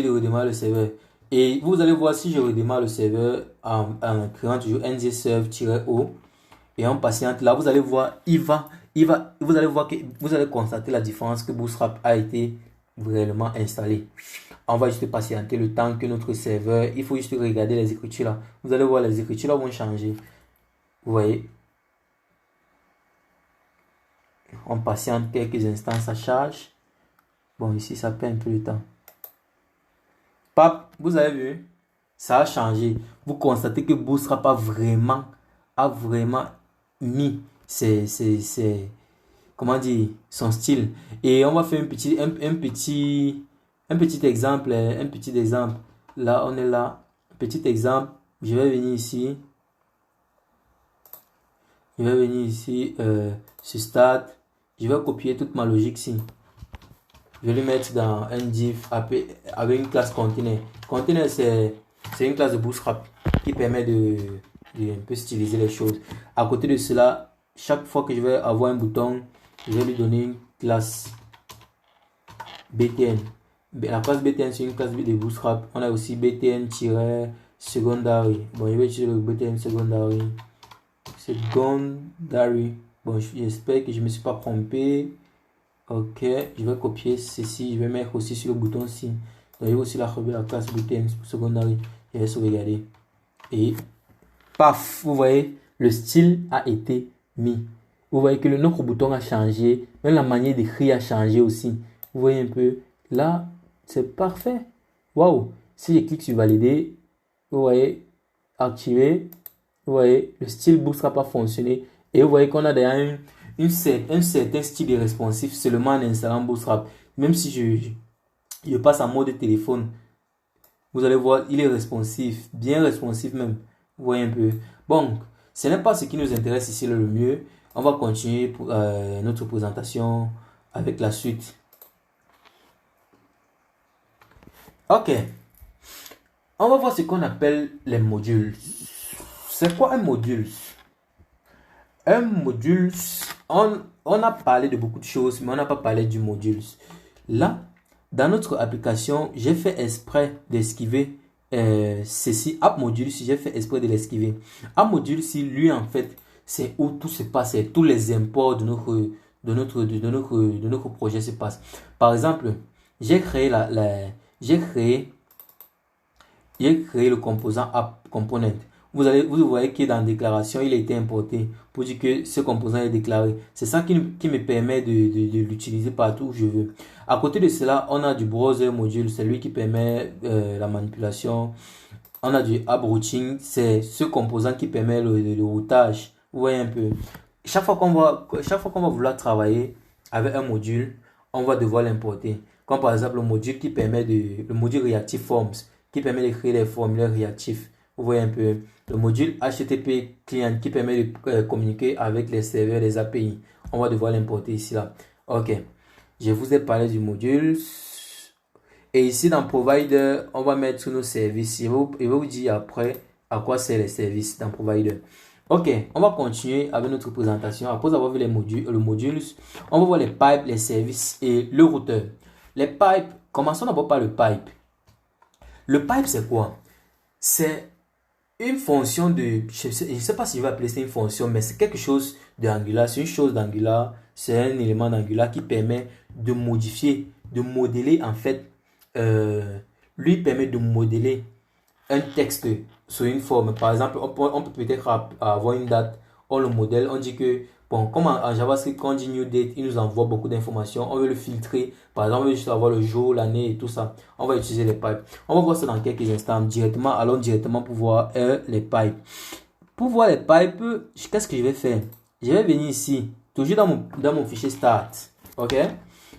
de redémarrer le serveur. Et vous allez voir, si je redémarre le serveur en créant toujours ngserve-o et en patiente là, vous allez voir, vous allez constater la différence que Bootstrap a été réellement installé. On va juste patienter le temps que notre serveur, il faut juste regarder les écritures là. Vous allez voir, les écritures là vont changer. Vous voyez. On patiente quelques instants, ça charge. Bon, ici, ça perd un peu de temps. Pap, vous avez vu, ça a changé. Vous constatez que Bootstrap a vraiment mis comment dire, son style. Et on va faire un petit exemple. Là, on est là. Petit exemple. Je vais venir ici. Sur Start. Je vais copier toute ma logique ici. Je vais le mettre dans un div avec une classe container. Container, c'est une classe de Bootstrap qui permet de un peu styliser les choses. À côté de cela, chaque fois que je vais avoir un bouton, je vais lui donner une classe btn. La classe btn, c'est une classe de Bootstrap. On a aussi btn-secondary. Bon, je vais utiliser le btn secondary. Bon, j'espère que je ne me suis pas trompé. Ok, je vais copier ceci. Je vais mettre aussi sur le bouton ci. Donc, je vais aussi la classe btn secondary. Je vais sauvegarder. Et paf, vous voyez, le style a été mis. Vous voyez que notre bouton a changé. Même la manière d'écrire a changé aussi. Vous voyez un peu. Là, c'est parfait. Waouh. Si je clique sur valider, vous voyez, activer. Vous voyez, le style Bootstrap a fonctionné. Et vous voyez qu'on a déjà un certain style de responsive seulement en installant Bootstrap. Même si je passe en mode téléphone, vous allez voir, il est responsif. Bien responsif même. Vous voyez un peu. Bon, ce n'est pas ce qui nous intéresse ici le mieux. On va continuer pour, notre présentation avec la suite. Ok. On va voir ce qu'on appelle les modules. C'est quoi un module? Un module, on a parlé de beaucoup de choses, mais on n'a pas parlé du module. Là, dans notre application, j'ai fait exprès d'esquiver ceci. App module, si j'ai fait exprès de l'esquiver. App module, si lui, en fait, c'est où tout se passe, c'est tous les imports de notre projet se passent. Par exemple, j'ai créé le composant app component. Vous voyez que dans la déclaration, il a été importé pour dire que ce composant est déclaré. C'est ça qui me permet de l'utiliser partout où je veux. À côté de cela, on a du browser module, c'est lui qui permet la manipulation. On a du app routing, c'est ce composant qui permet le routage. Vous voyez un peu. Chaque fois qu'on va vouloir travailler avec un module, on va devoir l'importer. Comme par exemple le module le module Reactive Forms, qui permet de créer des formulaires réactifs. Vous voyez un peu. Le module HTTP client qui permet de communiquer avec les serveurs des API. On va devoir l'importer ici là. Ok. Je vous ai parlé du module. Et ici dans Provider, on va mettre nos services. Je vais vous dire après à quoi servent les services dans Provider. Ok, on va continuer avec notre présentation. Après avoir vu le module, on va voir les pipes, les services et le routeur. Les pipes, commençons d'abord par le pipe. Le pipe, c'est quoi? C'est une fonction de... Je ne sais pas si je vais appeler ça une fonction, mais c'est quelque chose d'Angular. C'est une chose d'Angular. C'est un élément d'Angular qui permet de modifier, de modeler en fait. Lui permet de modeler un texte sur une forme. Par exemple, on peut peut-être avoir une date. On le modèle. On dit que Bon, comme en JavaScript, quand on dit new date, il nous envoie beaucoup d'informations. On veut le filtrer. Par exemple, on veut juste avoir le jour, l'année et tout ça. On va utiliser les pipes. On va voir ça dans quelques instants. Allons directement pour voir les pipes. Pour voir les pipes, qu'est-ce que je vais faire? Je vais venir ici, toujours dans mon fichier start. Ok?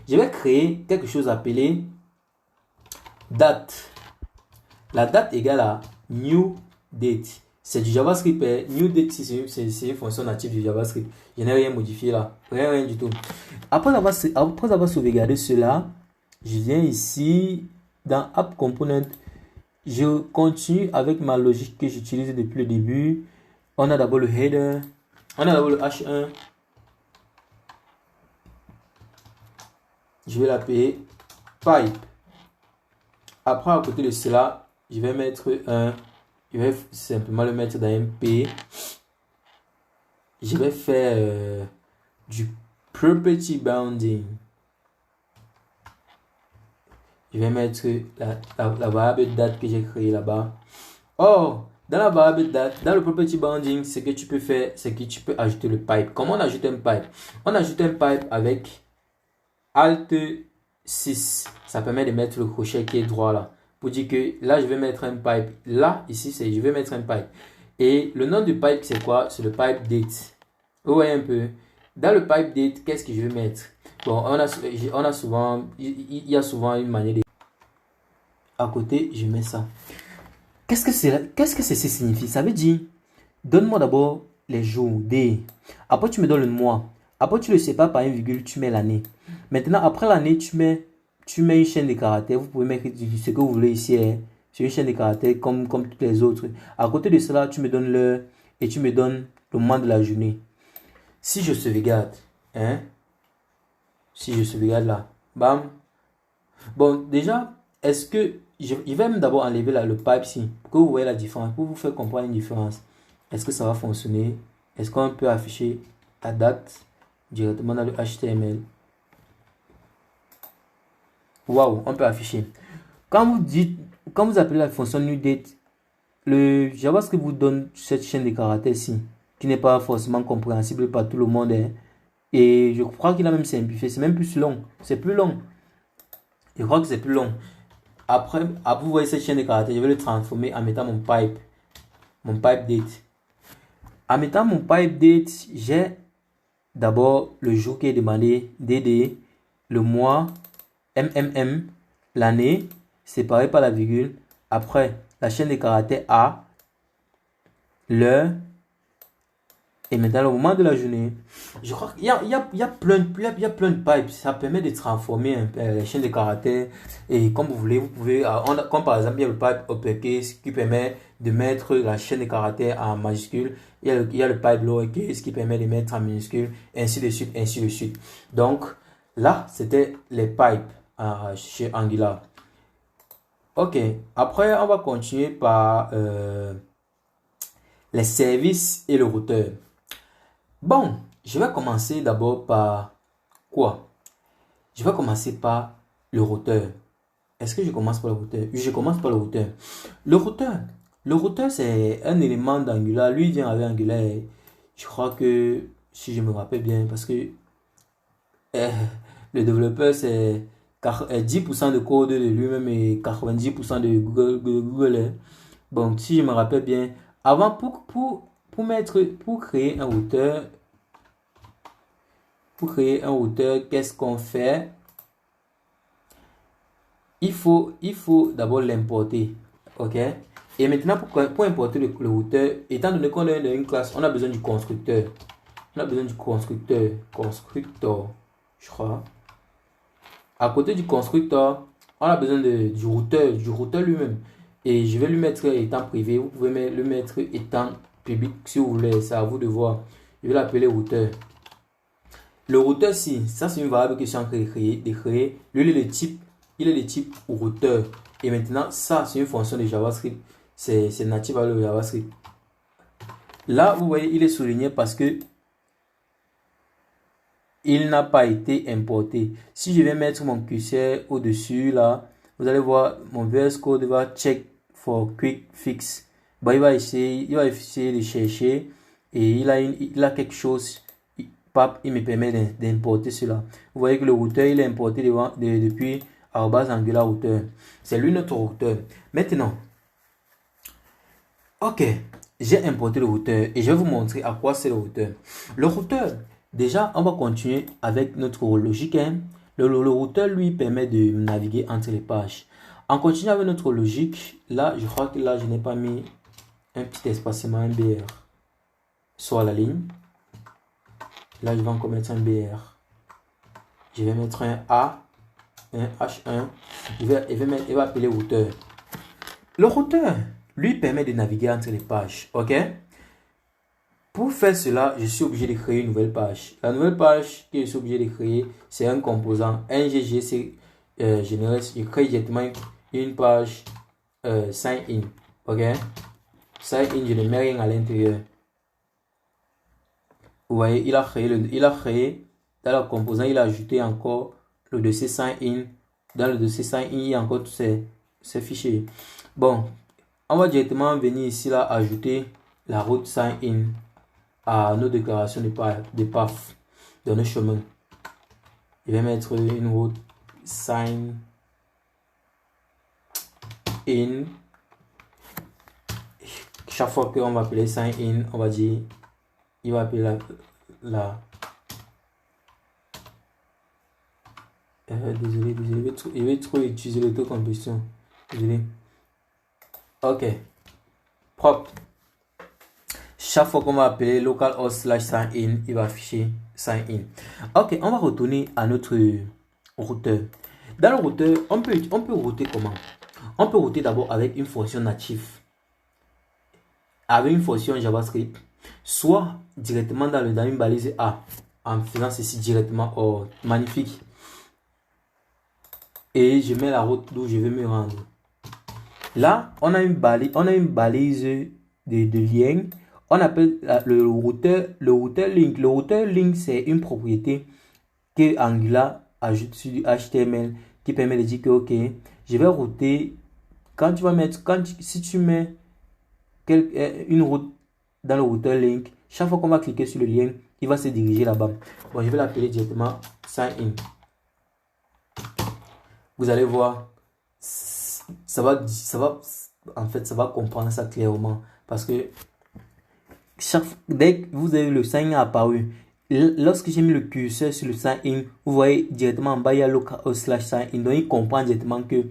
Je vais créer quelque chose appelé date. La date égale à new date. C'est du JavaScript. New date, c'est une fonction native du JavaScript. Je n'ai rien modifié là. Rien du tout. Après avoir sauvegardé cela, je viens ici dans App Component. Je continue avec ma logique que j'utilise depuis le début. On a d'abord le header. On a d'abord le H1. Je vais l'appeler pipe. Après, à côté de cela, je vais mettre je vais simplement le mettre dans un P. Je vais faire du property bounding. Je vais mettre la variable date que j'ai créée là-bas. Oh, dans la variable date, dans le property bounding, ce que tu peux faire, c'est que tu peux ajouter le pipe. Comment on ajoute un pipe? On ajoute un pipe avec Alt 6. Ça permet de mettre le crochet qui est droit là. Pour dire que là, je vais mettre un pipe. Là, ici, je vais mettre un pipe. Et le nom du pipe, c'est quoi? C'est le pipe date. Vous voyez un peu? Dans le pipe date, qu'est-ce que je vais mettre? Bon, il y a souvent une manière de... À côté, je mets ça. Qu'est-ce que ceci signifie? Ça veut dire, donne-moi d'abord les jours, D. Après, tu me donnes le mois. Après, tu le sépares par une virgule, tu mets l'année. Maintenant, après l'année, tu mets une chaîne de caractères. Vous pouvez mettre ce que vous voulez ici. C'est une chaîne de caractères comme toutes les autres. À côté de cela, tu me donnes l'heure et tu me donnes le mois de la journée. Si je sauvegarde, si je sauvegarde là, bam. Bon, déjà, est-ce que je vais même d'abord enlever là, le pipe ici pour que vous voyez la différence, pour vous faire comprendre une différence. Est-ce que ça va fonctionner? Est-ce qu'on peut afficher la date directement dans le HTML? Waouh, on peut afficher. Quand vous appelez la fonction newDate, le JavaScript vous donne cette chaîne de caractères ici, qui n'est pas forcément compréhensible par tout le monde. Et je crois qu'il a même simplifié. C'est même plus long. C'est plus long. Je crois que c'est plus long. Après, vous voyez cette chaîne de caractères, je vais le transformer en mettant mon pipe date. En mettant mon pipe date, j'ai d'abord le jour qui est demandé, DD, le mois, MMM, l'année, séparé par la virgule. Après, la chaîne de caractères A, l'heure, et maintenant le moment de la journée. Je crois qu'il y a plein de pipes. Ça permet de transformer un peu les chaînes de caractères. Et comme vous voulez, vous pouvez, comme par exemple, il y a le pipe uppercase qui permet de mettre la chaîne de caractères en majuscule. Il y a le pipe lowercase qui permet de mettre en minuscule, ainsi de suite, ainsi de suite. Donc, là, c'était les pipes chez Angular. Ok, après, on va continuer par les services et le routeur. Bon, je vais commencer d'abord par quoi? Je vais commencer par le routeur. Est-ce que je commence par le routeur? Oui, je commence par le routeur. Le routeur, c'est un élément d'Angular. Lui, il vient avec Angular. Je crois que, si je me rappelle bien, parce que le développeur, c'est 10% de code de lui-même et 90% de Google. Bon, si je me rappelle bien, avant, pour créer un routeur, qu'est-ce qu'on fait? Il faut d'abord l'importer. Ok? Et maintenant, pour importer le routeur, étant donné qu'on est dans une classe, on a besoin du constructeur. Constructeur, je crois. À côté du constructeur, on a besoin du routeur lui-même. Et je vais lui mettre étant privé. Vous pouvez le mettre étant public si vous voulez. C'est à vous de voir. Je vais l'appeler routeur. Le routeur, ça c'est une variable que je suis en train de créer. Lui, il est de type routeur. Et maintenant, ça c'est une fonction de JavaScript. C'est natif à le JavaScript. Là, vous voyez, il est souligné parce que il n'a pas été importé. Si je vais mettre mon curseur au-dessus, là, vous allez voir mon VS Code va check for quick fix. Bon, il va essayer de chercher et il a quelque chose il me permet d'importer cela. Vous voyez que le routeur, il est importé depuis @angular routeur. C'est lui notre routeur. Maintenant, ok, j'ai importé le routeur et je vais vous montrer à quoi c'est le routeur. Le routeur, déjà, on va continuer avec notre logique. Hein. Le routeur, lui, permet de naviguer entre les pages. En continuant avec notre logique, là, je crois que là, je n'ai pas mis un petit espacement, un BR sur la ligne. Là, je vais encore mettre un BR. Je vais mettre un A, un H1. Il va appeler routeur. Le routeur, lui, permet de naviguer entre les pages. Ok? Pour faire cela, je suis obligé de créer une nouvelle page. La nouvelle page que je suis obligé de créer, c'est un composant NGGC généré. Je crée directement une page sign in. Ok? Sign in, je ne mets rien à l'intérieur. Vous voyez, il a créé dans le composant, il a ajouté encore le dossier sign in. Dans le dossier sign in, il y a encore tous ces fichiers. Bon, on va directement venir ici là ajouter la route sign in à nos déclarations de path de nos chemins. Je vais mettre une route sign in. Chaque fois qu'on va appeler sign in, on va dire, il va appeler désolé, il va trop utiliser l'autocomplétion. Désolé. Ok. Propre. Chaque fois qu'on va appeler localhost /sign in, il va afficher sign in. Ok, on va retourner à notre routeur. Dans le routeur, on peut router comment? On peut router d'abord avec une fonction native, avec une fonction JavaScript, soit directement dans une balise A, en faisant ceci directement. Oh, magnifique. Et je mets la route d'où je veux me rendre. Là, on a une balise de lien. On appelle le routeur link. Le routeur link, c'est une propriété que Angular ajoute sur du HTML qui permet de dire que ok, je vais router. Si tu mets une route dans le routeur link, chaque fois qu'on va cliquer sur le lien, il va se diriger là-bas. Bon, je vais l'appeler directement sign in. Vous allez voir, ça va comprendre ça clairement parce que dès que vous avez le sign in apparu, lorsque j'ai mis le curseur sur le sign in, vous voyez directement en bas il y a localhost /sign in, donc il comprend directement que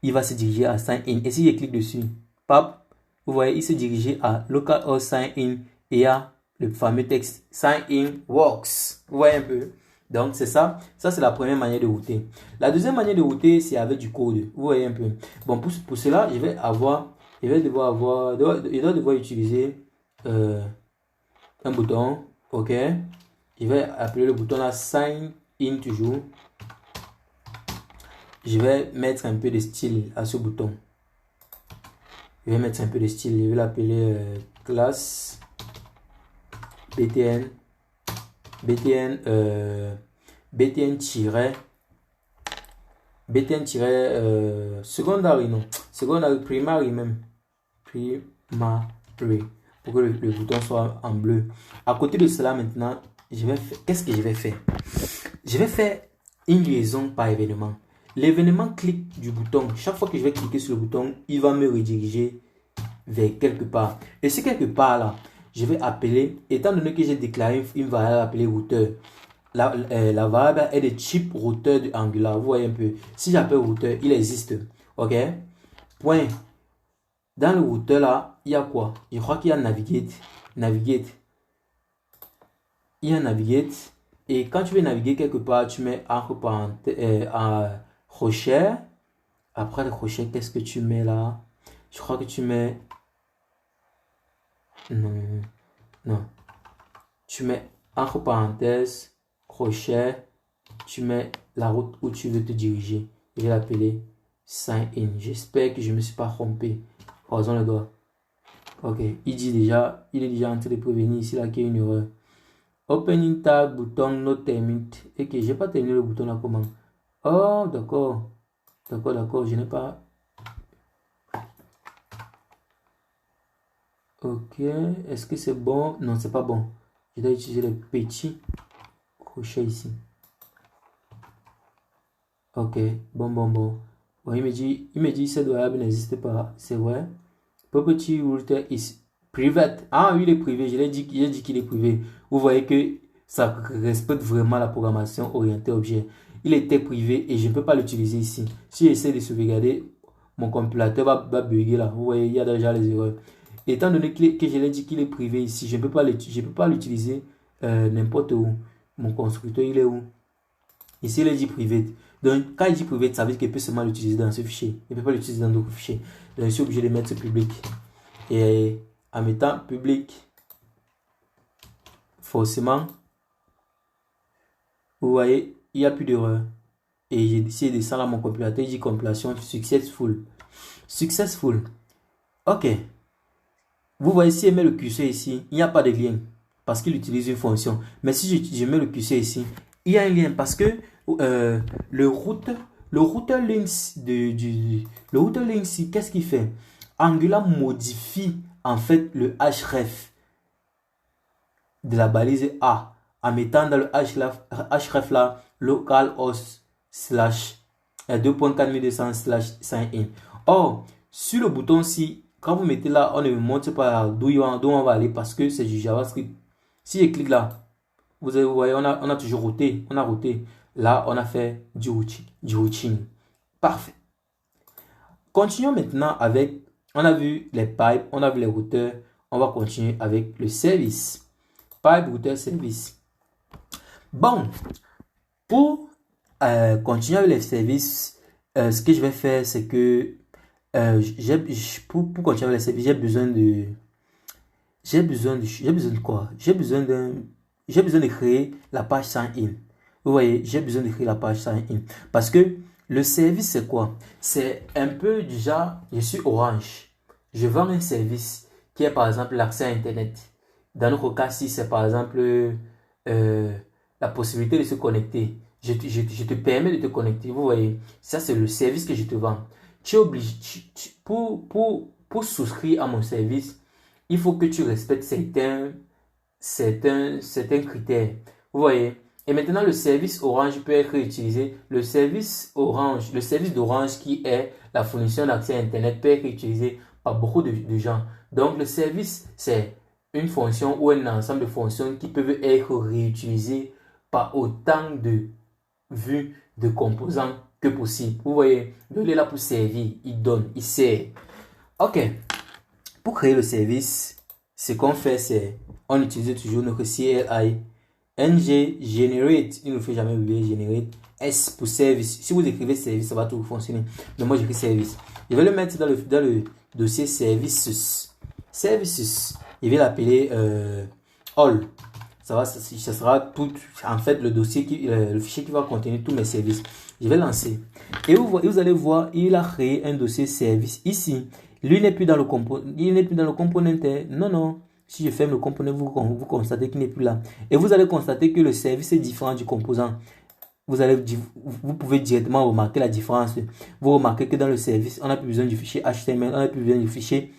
il va se diriger à sign in. Et si je clique dessus, pap, vous voyez il s'est dirigé à localhost sign in et il y a le fameux texte sign in works. Vous voyez un peu. Donc c'est ça c'est la première manière de router. La deuxième manière de router, c'est avec du code. Vous voyez un peu. Bon, pour cela, je dois devoir utiliser un bouton. Ok, je vais appeler le bouton là sign in toujours. Je vais mettre un peu de style à ce bouton. Je vais l'appeler classe btn secondary, non, secondary, primary même, primary, pour que le bouton soit en bleu. À côté de cela, maintenant, qu'est-ce que je vais faire? Je vais faire une liaison par événement. L'événement clic du bouton, chaque fois que je vais cliquer sur le bouton, il va me rediriger vers quelque part. Et c'est quelque part là, je vais appeler, étant donné que j'ai déclaré une variable appelée routeur, la variable est de type routeur de Angular. Vous voyez un peu. Si j'appelle routeur, il existe. Ok. Point. Dans le routeur là, il y a quoi? Je crois qu'il y a navigate. Il y a navigate. Et quand tu veux naviguer quelque part, tu mets entre parenthèses crochet. Après le crochet, qu'est-ce que tu mets là? Je crois que tu mets... Non. Tu mets entre parenthèses, crochet, tu mets la route où tu veux te diriger. Je vais l'appeler sign in. J'espère que je ne me suis pas trompé. Croisons le doigt. Ok, il est déjà en train de prévenir ici là qu'il y a une erreur. Opening tag, bouton not termined. Et que j'ai pas terminé le bouton là comment? Oh, d'accord. Je n'ai pas. Ok, est-ce que c'est bon? Non, c'est pas bon. Je dois utiliser le petit. crochet ici. Ok, bon. Bon, il me dit, cette variable n'existe pas. C'est vrai. Property router is private. Ah oui, il est privé. J'ai dit qu'il est privé. Vous voyez que ça respecte vraiment la programmation orientée objet. Il était privé et je ne peux pas l'utiliser ici. Si j'essaie de sauvegarder, mon compilateur va bugger là. Vous voyez, il y a déjà les erreurs. Étant donné que je l'ai dit qu'il est privé ici, je ne peux pas l'utiliser n'importe où. Mon constructeur, il est où? Ici, il est dit privé. Donc, quand il dit privé, ça veut dire qu'il peut seulement l'utiliser dans ce fichier. Il ne peut pas l'utiliser dans d'autres fichiers. Donc, je suis obligé de mettre ce public. Et en mettant public, forcément, vous voyez, il n'y a plus d'erreur. Et j'ai décidé de descendre à mon compilateur, il dit compilation successful. Successful. Ok. Vous voyez, si je mets le curseur ici, il n'y a pas de lien. Parce qu'il utilise une fonction. Mais si je mets le curseur ici, il y a un lien. Parce que le router links, le router links, qu'est-ce qu'il fait? Angular modifie en fait le href de la balise A en mettant dans le href là localhost slash 2.4200/sign-in. Or, sur le bouton ci, quand vous mettez là, on ne me montre pas d'où on va aller parce que c'est du JavaScript. Si je clique là, vous voyez, on a toujours routé. On a routé. Là, on a fait du routing. Parfait. Continuons maintenant avec, on a vu les pipes, on a vu les routeurs. On va continuer avec le service. Pipe router service. Bon, pour continuer avec les services, ce que je vais faire, c'est que pour continuer avec les services, j'ai besoin de quoi? J'ai besoin de créer la page sign-in. Vous voyez, j'ai besoin de créer la page sign-in. Parce que le service, c'est quoi? C'est un peu du genre, je suis Orange. Je vends un service qui est par exemple l'accès à Internet. Dans notre cas, si c'est par exemple la possibilité de se connecter. Je te permets de te connecter. Vous voyez, ça c'est le service que je te vends. Tu es obligé, pour souscrire à mon service, il faut que tu respectes certains critères. Vous voyez. Et maintenant, le service Orange peut être utilisé. Le service d'Orange qui est la fourniture d'accès à Internet peut être utilisé par beaucoup de gens. Donc, le service, c'est une fonction ou un ensemble de fonctions qui peuvent être réutilisées par autant de vues de composants que possible. Vous voyez, il est là pour servir, il donne, il sert. Ok. Pour créer le service, ce qu'on fait, c'est on utilise toujours notre CLI ng generate. Il ne fait jamais oublier generate. S pour service. Si vous écrivez service, ça va tout fonctionner. Mais moi, j'écris service. Je vais le mettre dans le dossier services. Services. Je vais l'appeler all. Ça sera tout, en fait, le dossier, le fichier qui va contenir tous mes services. Je vais lancer. Et vous allez voir, il a créé un dossier service ici. Lui n'est plus dans le component. Il n'est plus dans le component. Non. Si je ferme le component, vous constatez qu'il n'est plus là. Et vous allez constater que le service est différent du composant. Vous pouvez directement remarquer la différence. Vous remarquez que dans le service, on n'a plus besoin du fichier HTML, on n'a plus besoin du fichier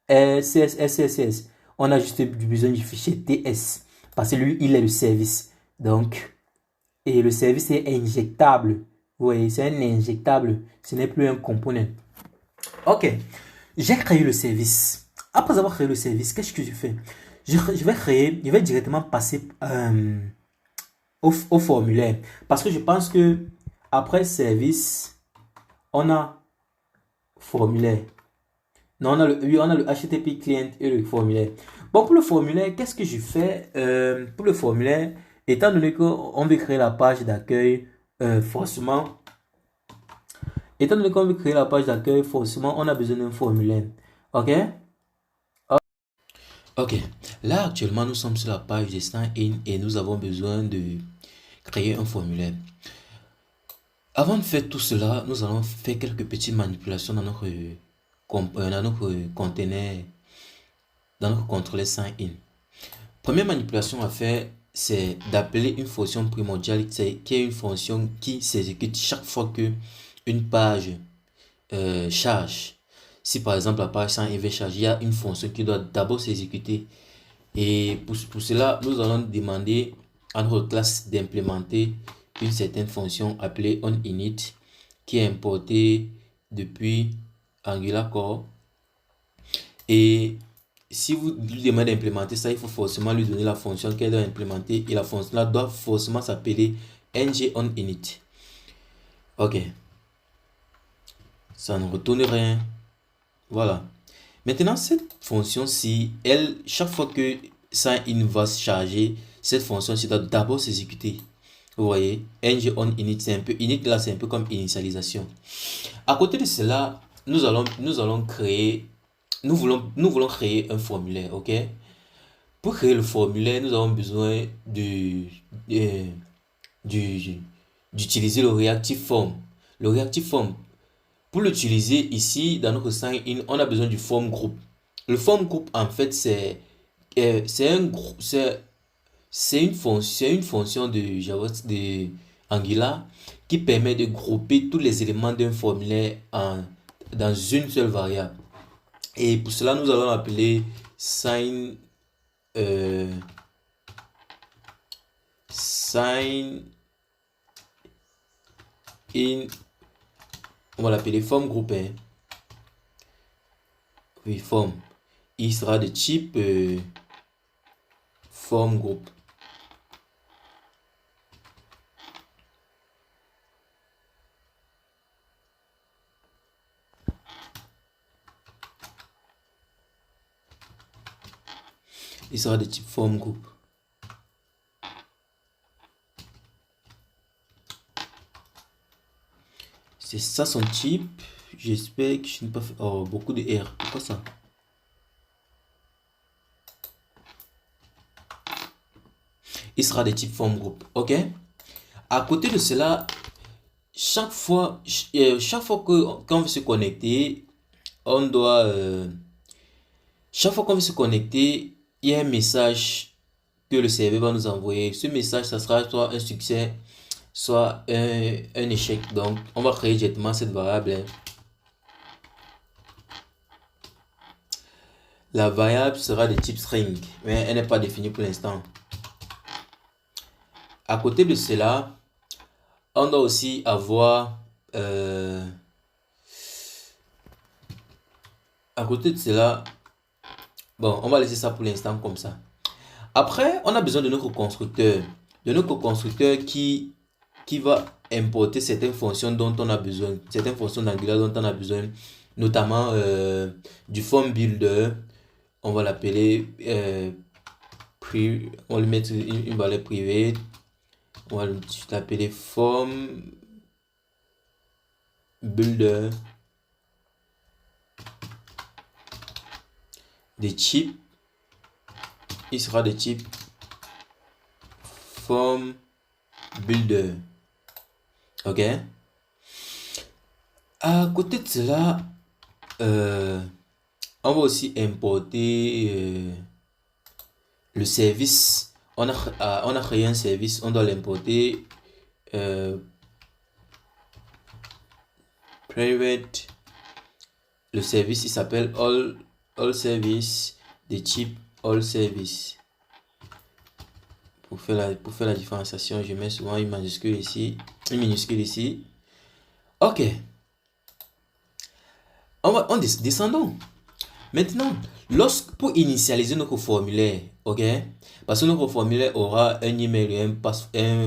CSS. On a juste besoin du fichier TS. Parce que lui, il est le service. Donc, et le service est injectable. Vous voyez, c'est un injectable. Ce n'est plus un component. Ok. J'ai créé le service. Après avoir créé le service, qu'est-ce que je fais? Je vais directement passer au formulaire. Parce que je pense que après service, on a formulaire. Non, on a le HTTP client et le formulaire. Bon, pour le formulaire, qu'est-ce que je fais? Pour le formulaire, étant donné qu'on veut créer la page d'accueil, forcément, on a besoin d'un formulaire. Ok? Ok, là actuellement nous sommes sur la page de sign-in et nous avons besoin de créer un formulaire. Avant de faire tout cela, nous allons faire quelques petites manipulations dans notre conteneur, dans notre contrôleur sign-in. Première manipulation à faire, c'est d'appeler une fonction primordiale qui est une fonction qui s'exécute chaque fois que une page charge. Si par exemple la page sign-in veut charger, il y a une fonction qui doit d'abord s'exécuter. Et pour cela, nous allons demander à notre classe d'implémenter une certaine fonction appelée onInit qui est importée depuis Angular Core. Et si vous lui demandez d'implémenter ça, il faut forcément lui donner la fonction qu'elle doit implémenter et la fonction là doit forcément s'appeler ngOnInit. Ok. Ça ne retourne rien. Voilà. Maintenant, cette fonction-ci, chaque fois que ça va se charger, cette fonction-ci doit d'abord s'exécuter. Vous voyez, ngOnInit, c'est un peu init là, c'est un peu comme initialisation. À côté de cela, nous voulons créer un formulaire, ok? Pour créer le formulaire, nous avons besoin d'utiliser le reactive form. Le reactive form, pour l'utiliser ici dans notre sign-in, on a besoin du form group. Le form group, en fait, c'est une fonction de Java, de Angular qui permet de grouper tous les éléments d'un formulaire dans une seule variable. Et pour cela, nous allons appeler sign in, on va l'appeler form group. Oui, form. Il sera de type form group. Il sera de type form group. C'est ça son type. J'espère que je n'ai pas fait beaucoup de R. Pourquoi ça? Il sera de type form group. Ok. À côté de cela, chaque fois que quand on veut se connecter, on doit chaque fois qu'on veut se connecter, il y a un message que le serveur va nous envoyer. Ce message, ça sera soit un succès, soit un échec. Donc, on va créer directement cette variable. La variable sera de type string, mais elle n'est pas définie pour l'instant. À côté de cela, on doit aussi avoir à côté de cela, bon, on va laisser ça pour l'instant comme ça. Après, on a besoin de notre constructeur. Qui va importer certaines fonctions dont on a besoin, certaines fonctions d'Angular dont on a besoin, notamment du form builder. On va l'appeler, on va lui mettre une valeur privée. On va l'appeler form builder de type. Il sera de type form builder. Ok. À côté de cela, on va aussi importer le service. On a créé un service, on doit l'importer. Private. Le service, il s'appelle all service de type all service. Pour faire la différenciation, je mets souvent une minuscule ici. Ok. Descendons. Maintenant, pour initialiser notre formulaire, ok, parce que notre formulaire aura un email et un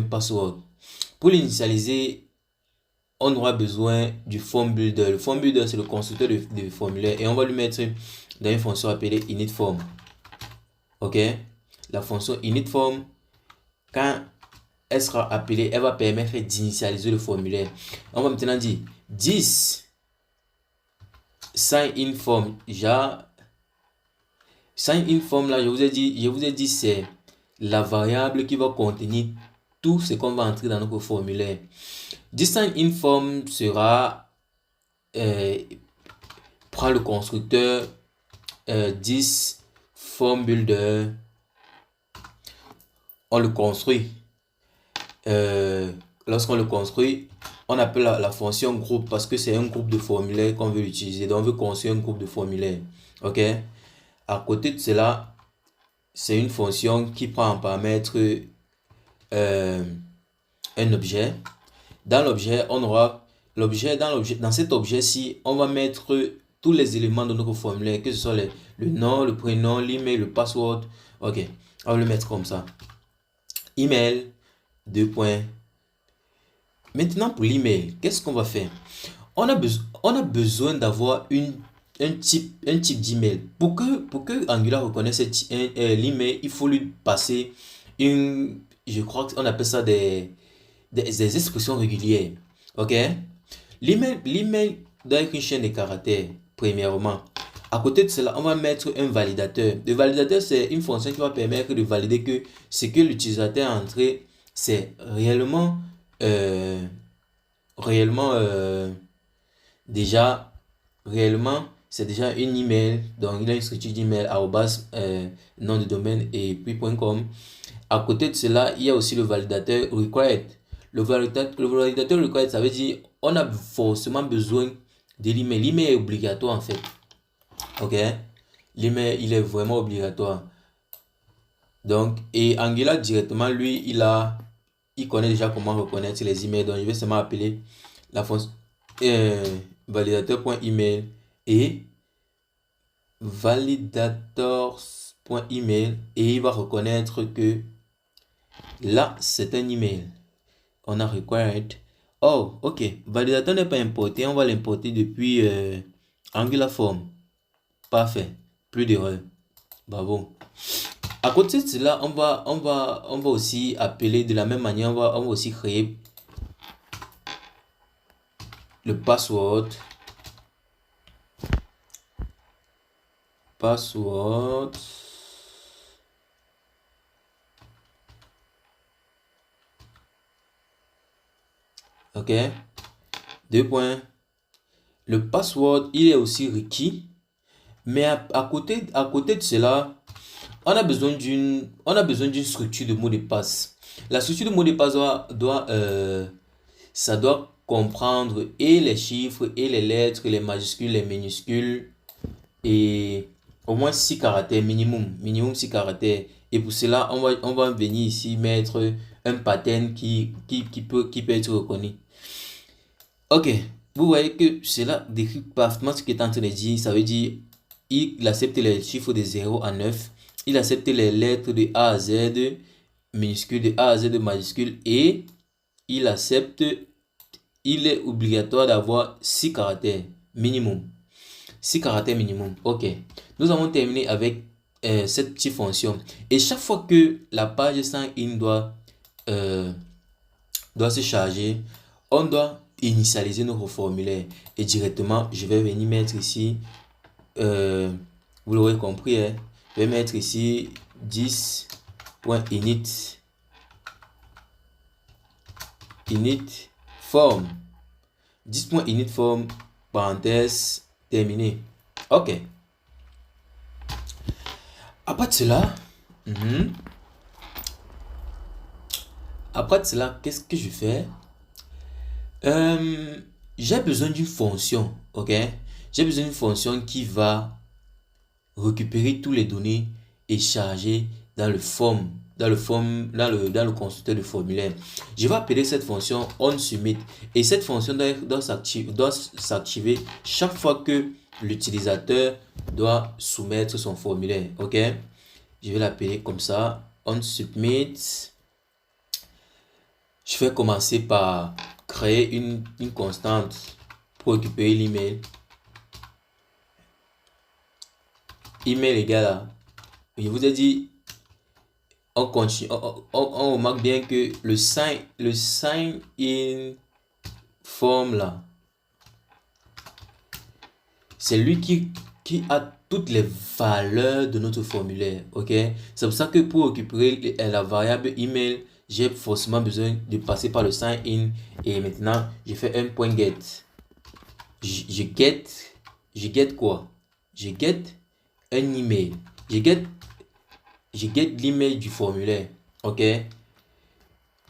password. Pour l'initialiser, on aura besoin du form builder. Le form builder, c'est le constructeur de formulaire et on va lui mettre dans une fonction appelée initForm. Ok, la fonction initForm, quand elle sera appelée, elle va permettre d'initialiser le formulaire. On va maintenant dire 10 sign in form. Sign in form là, je vous ai dit c'est la variable qui va contenir tout ce qu'on va entrer dans notre formulaire. This sign in form sera prend le constructeur 10 form builder. On le construit. Lorsqu'on le construit, on appelle la fonction groupe parce que c'est un groupe de formulaires qu'on veut utiliser. Donc on veut construire un groupe de formulaires. Ok. À côté de cela, c'est une fonction qui prend en paramètre euh, un objet. Dans l'objet, on aura dans cet objet-ci, on va mettre tous les éléments de notre formulaire, que ce soit le nom, le prénom, l'email, le password. Ok, on va le mettre comme ça. Email, deux points. Maintenant, pour l'email, qu'est-ce qu'on va faire? On a besoin d'avoir un type d'email. Pour que Angular reconnaisse l'email, il faut lui passer je crois qu'on appelle ça des expressions régulières. Ok? L'email doit être une chaîne de caractères, premièrement. À côté de cela, on va mettre un validateur. Le validateur, c'est une fonction qui va permettre de valider que ce que l'utilisateur a entré, c'est euh, réellement déjà, c'est déjà une email. Donc, il a une structure d'email nom de domaine et puis .com. À côté de cela, il y a aussi le validateur required. Le validateur required, ça veut dire on a forcément besoin de l'email. L'email est obligatoire en fait. Ok? L'email, il est vraiment obligatoire. Donc, et Angular directement, lui, il connaît déjà comment reconnaître les emails. Donc, je vais seulement appeler la fonction validateur.email et validator.email et il va reconnaître que là, c'est un email. On a required. Oh, ok. Validateur n'est pas importé. On va l'importer depuis Angular Form. Parfait. Plus d'erreur. Bravo. À côté de cela, on va aussi appeler de la même manière. On va aussi créer le password. Ok. Deux points. Le password, il est aussi requis. Mais à côté de cela, on a besoin d'une structure de mot de passe. La structure de mot de passe ça doit comprendre et les chiffres, et les lettres, les majuscules, les minuscules, et au moins 6 caractères minimum 6 caractères. Et pour cela, on va venir ici mettre un pattern qui peut être reconnu. Ok, vous voyez que cela décrit parfaitement ce qu'il est en train de dire. Ça veut dire il accepte les chiffres de 0 à 9. Il accepte les lettres de A à Z, minuscules de A à Z majuscules, et il est obligatoire d'avoir 6 caractères minimum. 6 caractères minimum. Ok. Nous avons terminé avec cette petite fonction. Et chaque fois que la page sign in doit se charger, on doit initialiser notre formulaire. Et directement, je vais venir mettre ici, vous l'aurez compris, hein, je vais mettre ici 10.init form. 10.init form, parenthèse, terminé. Ok. Après de cela, qu'est-ce que je fais? J'ai besoin d'une fonction, ok? J'ai besoin d'une fonction qui va récupérer toutes les données et charger dans le constructeur de formulaire. Je vais appeler cette fonction onSubmit et cette fonction doit s'activer chaque fois que l'utilisateur doit soumettre son formulaire. Ok, je vais l'appeler comme ça, onSubmit. Je vais commencer par créer une constante pour récupérer l'email. Email égale à, je vous ai dit, on continue, on remarque bien que le sign in form là, c'est lui qui a toutes les valeurs de notre formulaire. Ok, c'est pour ça que pour récupérer la variable email, j'ai forcément besoin de passer par le sign in. Et maintenant je fais un point get. Je get quoi? Je get un email. Je get l'email du formulaire. Ok,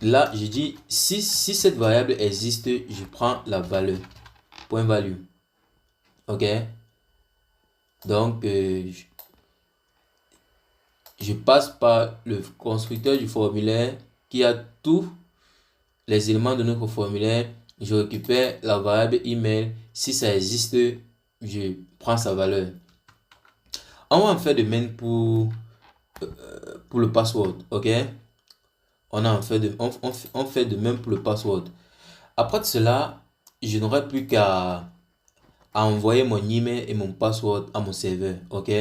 là je dis si cette variable existe, je prends la valeur point value. Ok, donc je passe par le constructeur du formulaire qui a tous les éléments de notre formulaire. Je récupère la variable email. Si ça existe, je prends sa valeur. On va en faire de même pour le password. Ok? On fait de même pour le password. Après de cela, je n'aurai plus qu'à envoyer mon email et mon password à mon serveur. Ok?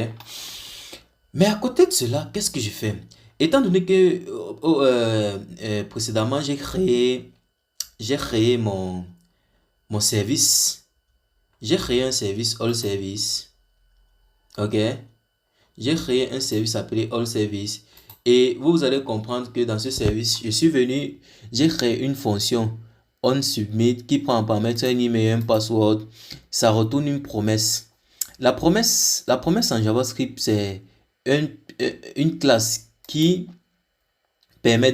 Mais à côté de cela, qu'est-ce que je fais? Étant donné que précédemment, j'ai créé mon service. J'ai créé un service All Service. Ok? J'ai créé un service appelé All Service. Et vous allez comprendre que dans ce service, j'ai créé une fonction On Submit qui prend en paramètre un email et un password. Ça retourne une promesse. La promesse en JavaScript, c'est une classe qui permet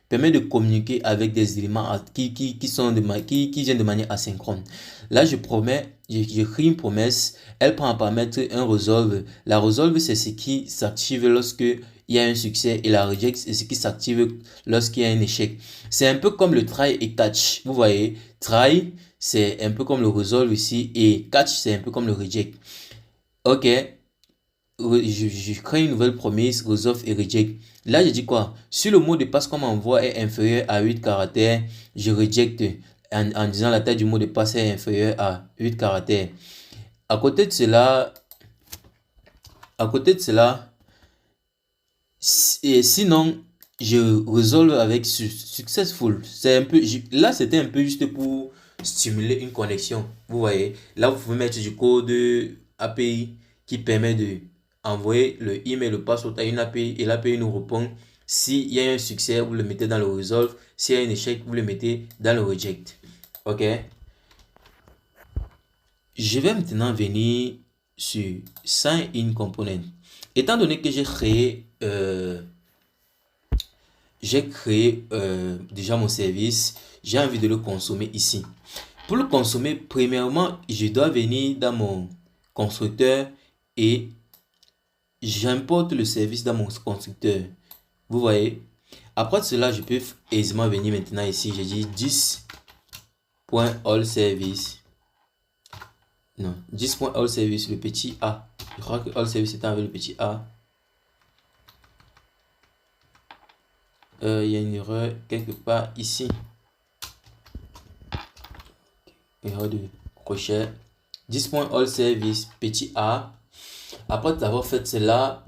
permet de communiquer avec des éléments qui viennent de manière asynchrone. Là, j'écris une promesse, elle prend en paramètre un resolve. La resolve, c'est ce qui s'active lorsque il y a un succès et la reject, c'est ce qui s'active lorsqu'il y a un échec. C'est un peu comme le try et catch. Vous voyez, try, c'est un peu comme le resolve ici et catch, c'est un peu comme le reject. Ok, je crée une nouvelle promesse, resolve et reject. Là, je dis quoi? Si le mot de passe qu'on m'envoie est inférieur à 8 caractères, je rejecte en disant la taille du mot de passe est inférieure à 8 caractères. À côté de cela, sinon, je résolve avec successful. C'est un peu, là, c'était un peu juste pour stimuler une connexion. Vous voyez, là, vous pouvez mettre du code API qui permet de envoyer le email, le password à une API et l'API nous répond. S'il y a un succès, vous le mettez dans le resolve. S'il y a un échec, vous le mettez dans le reject. Ok. Je vais maintenant venir sur Sign In Component. Étant donné que j'ai créé déjà mon service, j'ai envie de le consommer ici. Pour le consommer, premièrement, je dois venir dans mon constructeur et j'importe le service dans mon constructeur. Vous voyez? Après cela, je peux aisément venir maintenant ici. Je dis 10.allService. Non, 10.allService, le petit A. Je crois que allService est avec le petit A. Il y a une erreur quelque part ici. Erreur de crochet. 10.allService, petit A. Après avoir fait cela,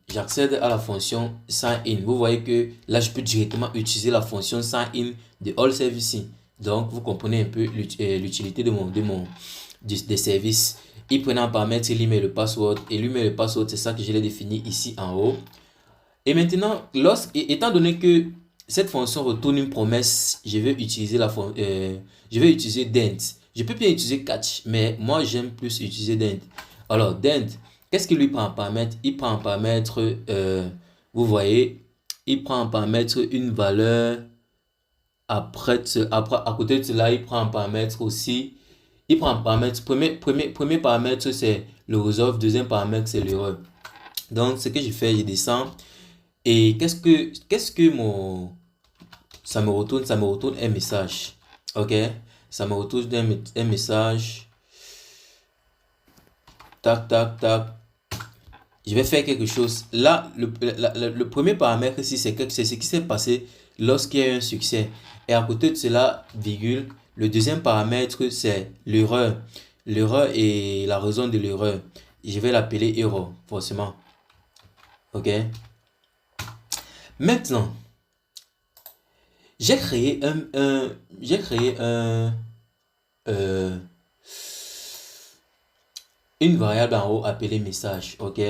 j'accède à la fonction sign-in. Vous voyez que là, je peux directement utiliser la fonction sign-in de allService. Donc, vous comprenez un peu l'utilité des services. Ils prennent en paramètre l'email et le password. Et l'email et le password, c'est ça que je l'ai défini ici en haut. Et maintenant, étant donné que cette fonction retourne une promesse, je vais utiliser dent. Je peux bien utiliser catch, mais moi j'aime plus utiliser dent. Alors dent, qu'est-ce qu'il lui prend en paramètre? Il prend en paramètre, vous voyez, il prend en paramètre une valeur. Après, à côté de cela, il prend en paramètre aussi. Il prend en paramètre, premier paramètre c'est le resolve, deuxième paramètre c'est l'erreur. Donc ce que je fais, je descends. Et qu'est-ce que ça me retourne un message. Ok, ça me retourne un message. Tac, tac, tac. Je vais faire quelque chose. Là, le premier paramètre ici, c'est ce qui s'est passé lorsqu'il y a eu un succès. Et à côté de cela, virgule, le deuxième paramètre, c'est l'erreur. L'erreur et la raison de l'erreur. Je vais l'appeler error, forcément. Ok. Maintenant, j'ai créé une variable en haut appelée message. Ok.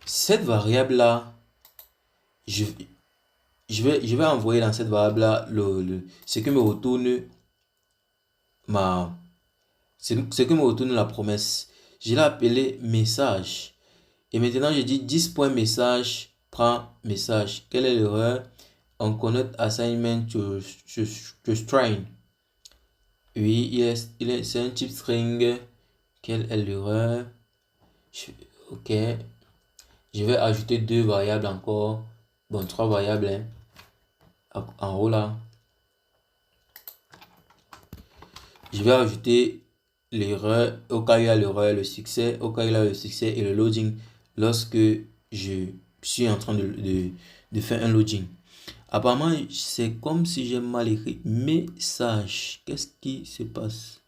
Cette variable là, je vais envoyer dans cette variable là ce que me retourne la promesse. Je l'ai appelé message. Et maintenant je dis 10.message prend message. Quelle est l'erreur? On connect assignment to string. Oui, c'est un type string. Quelle est l'erreur? Ok. Je vais ajouter deux variables encore. Bon, trois variables. Hein. en haut là, je vais ajouter l'erreur, au cas où il y a l'erreur, le succès, au cas où il y a le succès et le loading lorsque je suis en train de faire un loading. Apparemment, c'est comme si j'ai mal écrit. Message. Qu'est-ce qui se passe?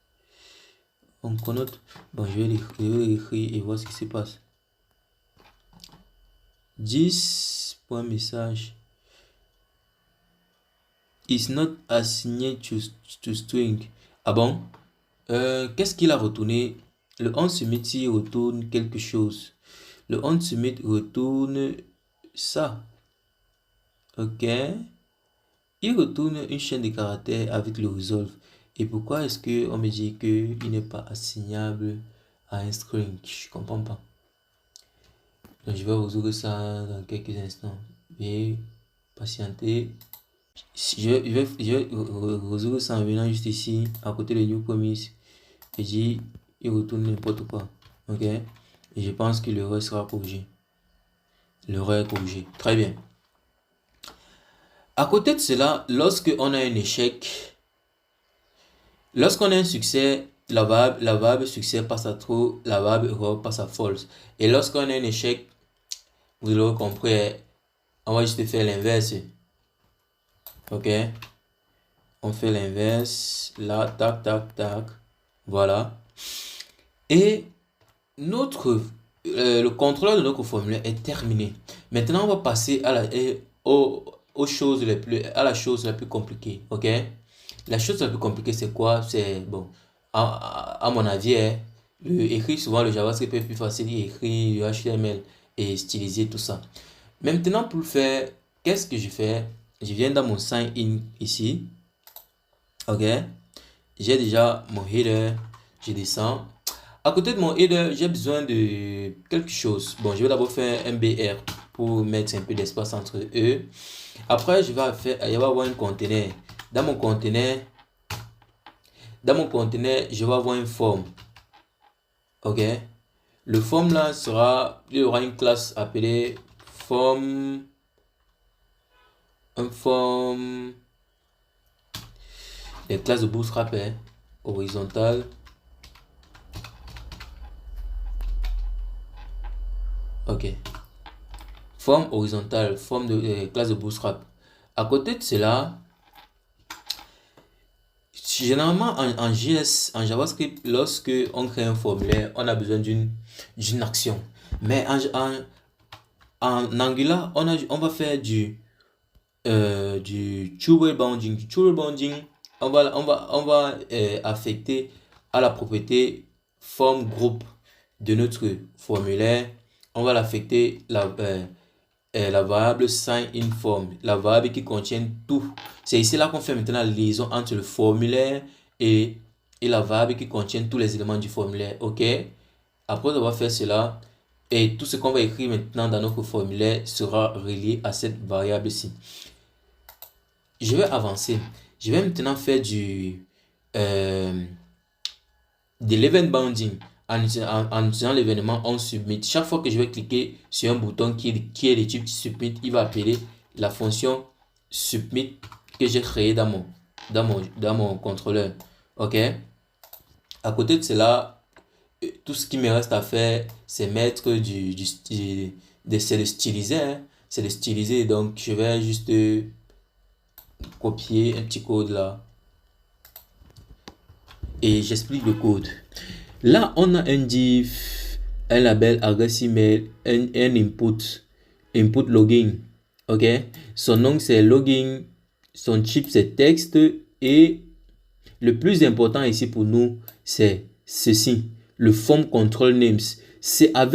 On connote. Bon, je vais l'écrire et voir ce qui se passe. 10. Message. Is not assigné to string. Ah bon? Qu'est-ce qu'il a retourné? Le onSubmit retourne quelque chose. Le onSubmit retourne ça. Ok. Il retourne une chaîne de caractères avec le resolve. Et pourquoi est-ce qu'on me dit qu'il n'est pas assignable à un string? Je comprends pas. Donc je vais résoudre ça dans quelques instants. Et patienter. Je vais résoudre ça en venant juste ici, à côté de new promise. Et dit, il retourne n'importe quoi. Ok. Et je pense que l'erreur sera corrigée. L'erreur est corrigée. Très bien. À côté de cela, lorsque on a un échec, lorsqu'on a un succès, la variable succès passe à true, la variable erreur passe à false. Et lorsqu'on a un échec, vous l'aurez compris, on va juste faire l'inverse. Ok. On fait l'inverse. Là, tac, tac, tac. Voilà. Et le contrôleur de notre formulaire est terminé. Maintenant, on va passer à aux choses à la chose la plus compliquée. Ok. La chose la plus compliquée, c'est quoi? C'est, bon, à mon avis, écrire souvent le JavaScript est plus facile d'écrire le HTML et styliser tout ça. Maintenant, pour le faire, qu'est-ce que je fais? Je viens dans mon sign in ici. Ok. J'ai déjà mon header. Je descends. À côté de mon header, j'ai besoin de quelque chose. Bon, je vais d'abord faire un BR pour mettre un peu d'espace entre eux. Après, il va y avoir un conteneur. Dans mon conteneur, je vais avoir une forme. Ok. Le forme là il y aura une classe appelée form. Un form. Les classes de Bootstrap, horizontale. Ok. Forme horizontale, forme de classe de Bootstrap. À côté de cela, généralement en JS, en JavaScript, lorsque on crée un formulaire, on a besoin d'une action. Mais en Angular, on va faire du tubal bounding. Du tubal bounding, on va affecter à la propriété forme groupe de notre formulaire. On va l'affecter la variable sign in form, la variable qui contient tout. C'est ici là qu'on fait maintenant la liaison entre le formulaire et la variable qui contient tous les éléments du formulaire. Ok. Après avoir fait cela, et tout ce qu'on va écrire maintenant dans notre formulaire sera relié à cette variable-ci. Je vais avancer. Je vais maintenant faire de l'event bounding. En utilisant l'événement onSubmit. Chaque fois que je vais cliquer sur un bouton qui est de type submit, il va appeler la fonction submit que j'ai créée dans mon contrôleur. Ok. À côté de cela, tout ce qui me reste à faire, c'est mettre c'est de styliser. C'est de styliser. Donc, je vais juste copier un petit code là. Et j'explique le code. Là, on a un div, un label adresse email, un input login. Ok. Son nom c'est login, son type c'est texte et le plus important ici pour nous c'est ceci, le form control names. C'est à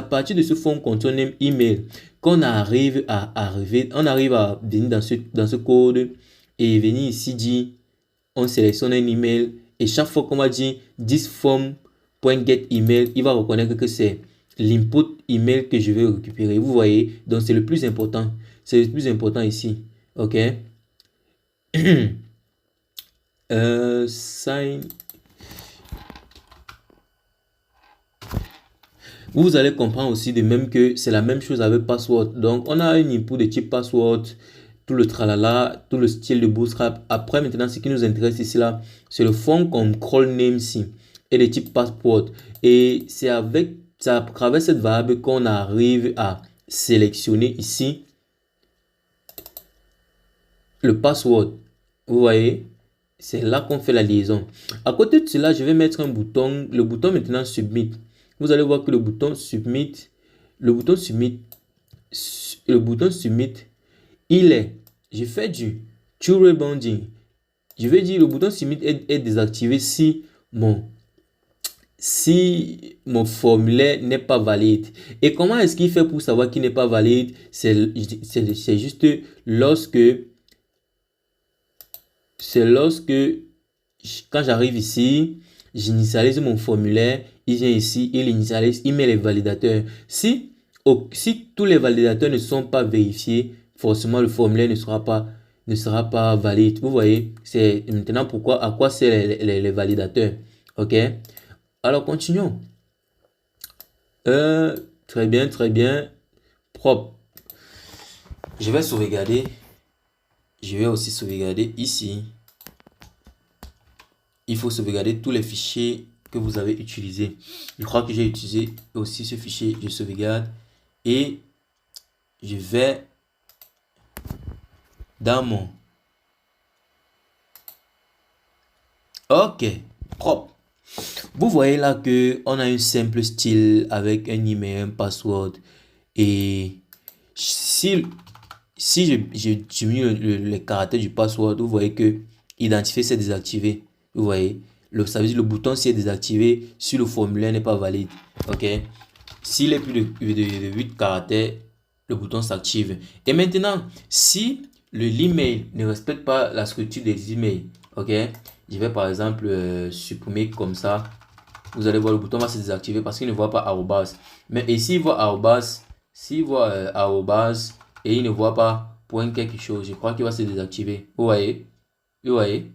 partir de ce form control name email qu'on arrive à venir dans ce code et venir ici dire on sélectionne un email et chaque fois qu'on va dire this form.get email, il va reconnaître que c'est l'input email que je vais récupérer. Vous voyez, donc c'est le plus important. C'est le plus important ici. Ok. Sign. Vous allez comprendre aussi de même que c'est la même chose avec password. Donc on a un input de type password tout le tralala, tout le style de Bootstrap. Après, maintenant, ce qui nous intéresse ici, là, c'est le fond control name ici et le type password. Et c'est à travers cette variable qu'on arrive à sélectionner ici le password. Vous voyez, c'est là qu'on fait la liaison. À côté de cela, je vais mettre un bouton, le bouton maintenant submit. Vous allez voir que le bouton submit, il est, je fais du true rebonding. Je vais dire le bouton submit est désactivé si mon formulaire n'est pas valide. Et comment est-ce qu'il fait pour savoir qu'il n'est pas valide? C'est juste lorsque quand j'arrive ici, j'initialise mon formulaire, il vient ici, il initialise, il met les validateurs. Si tous les validateurs ne sont pas vérifiés, forcément le formulaire ne sera pas valide. Vous voyez, c'est maintenant à quoi servent les validateurs. Ok, alors continuons. Très bien, propre. Je vais sauvegarder. Je vais aussi sauvegarder ici. Il faut sauvegarder tous les fichiers que vous avez utilisés. Je crois que j'ai utilisé aussi ce fichier. Je sauvegarde et je vais dans mon... Ok, propre. Vous voyez là que on a un simple style avec un email, un password. Et si je diminue les caractères du password, vous voyez que identifier c'est désactivé. Vous voyez, ça veut dire le bouton c'est désactivé si le formulaire n'est pas valide. Ok, s'il est plus de 8 caractères, le bouton s'active. Et maintenant, si l'email ne respecte pas la structure des emails, ok, je vais par exemple supprimer comme ça. Vous allez voir le bouton va se désactiver parce qu'il ne voit pas arrobas. Mais ici il voit arrobas, s'il voit arrobas et il ne voit pas point quelque chose, je crois qu'il va se désactiver. Vous voyez? Vous voyez?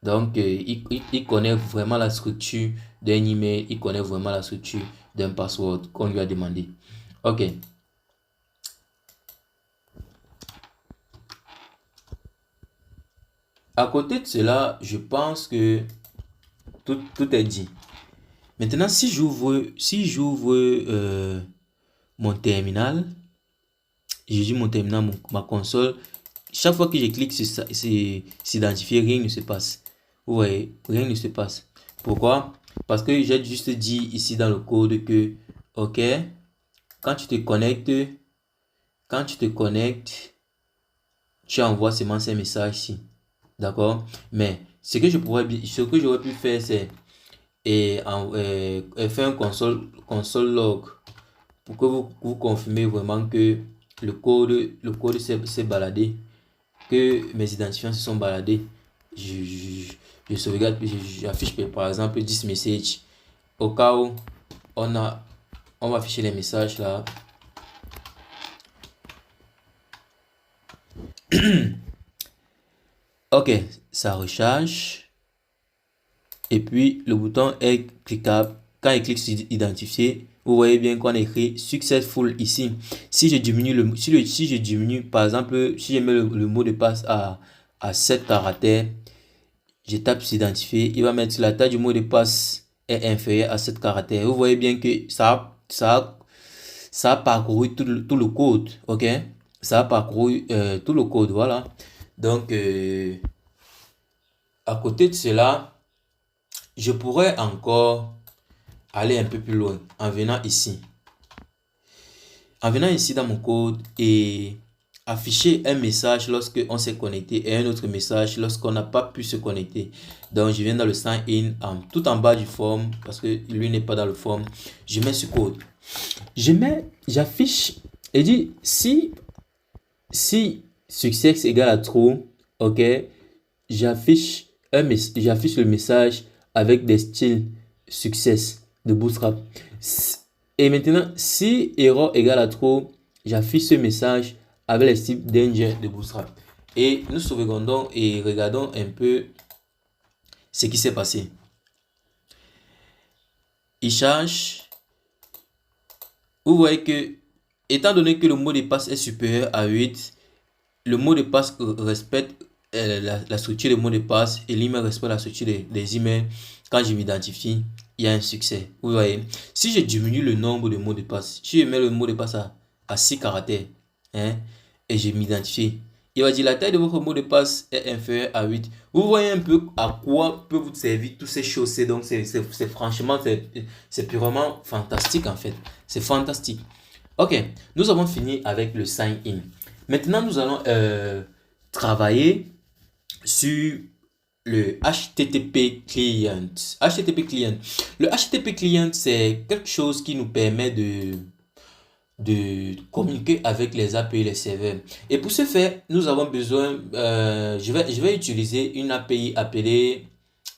Donc il connaît vraiment la structure d'un email, il connaît vraiment la structure d'un password qu'on lui a demandé. Ok. À côté de cela, je pense que tout est dit. Maintenant, si j'ouvre mon terminal, je dis mon terminal, ma console, chaque fois que je clique sur ça, s'identifier, rien ne se passe. Vous voyez, rien ne se passe. Pourquoi? Parce que j'ai juste dit ici dans le code que, ok, quand tu te connectes, tu envoies seulement ces messages ici. D'accord? Mais ce que j'aurais pu faire, c'est faire un console log pour que vous confirmez vraiment que le code s'est baladé, que mes identifiants se sont baladés. Je sauvegarde, j'affiche par exemple 10 messages. Au cas où on va afficher les messages là. Ok, ça recharge. Et puis le bouton est cliquable. Quand il clique sur identifier, vous voyez bien qu'on a écrit successful ici. Si je diminue par exemple, si je mets le mot de passe à 7 caractères, je tape sur identifier, il va mettre sur la taille du mot de passe est inférieure à 7 caractères. Vous voyez bien que ça a parcouru tout le code. Ok, ça a parcouru tout le code. Voilà. Donc à côté de cela, je pourrais encore aller un peu plus loin en venant ici. En venant ici dans mon code et afficher un message lorsque on s'est connecté et un autre message lorsqu'on n'a pas pu se connecter. Donc je viens dans le sign in tout en bas du form parce que lui n'est pas dans le form. Je mets ce code. J'affiche et dit si success égale à true, ok, j'affiche le message avec des styles success de Bootstrap. Et maintenant, si erreur égale à true, j'affiche ce message avec les styles danger de Bootstrap. Et nous sauvegardons et regardons un peu ce qui s'est passé. Il charge. Vous voyez que, étant donné que le mot de passe est supérieur à 8, le mot de passe respecte la structure de mot de passe et l'email respecte la structure des emails. Quand je m'identifie, il y a un succès. Vous voyez, si je diminue le nombre de mots de passe, si je mets le mot de passe à 6 caractères, hein, et je m'identifie, il va dire la taille de votre mot de passe est inférieure à 8. Vous voyez un peu à quoi peut vous servir toutes ces choses. Donc, franchement, c'est purement fantastique en fait. C'est fantastique. Ok, nous avons fini avec le sign-in. Maintenant, nous allons travailler sur le HTTP client. HTTP client. Le HTTP client, c'est quelque chose qui nous permet de communiquer avec les API et les serveurs. Et pour ce faire, nous avons besoin, je vais utiliser une API appelée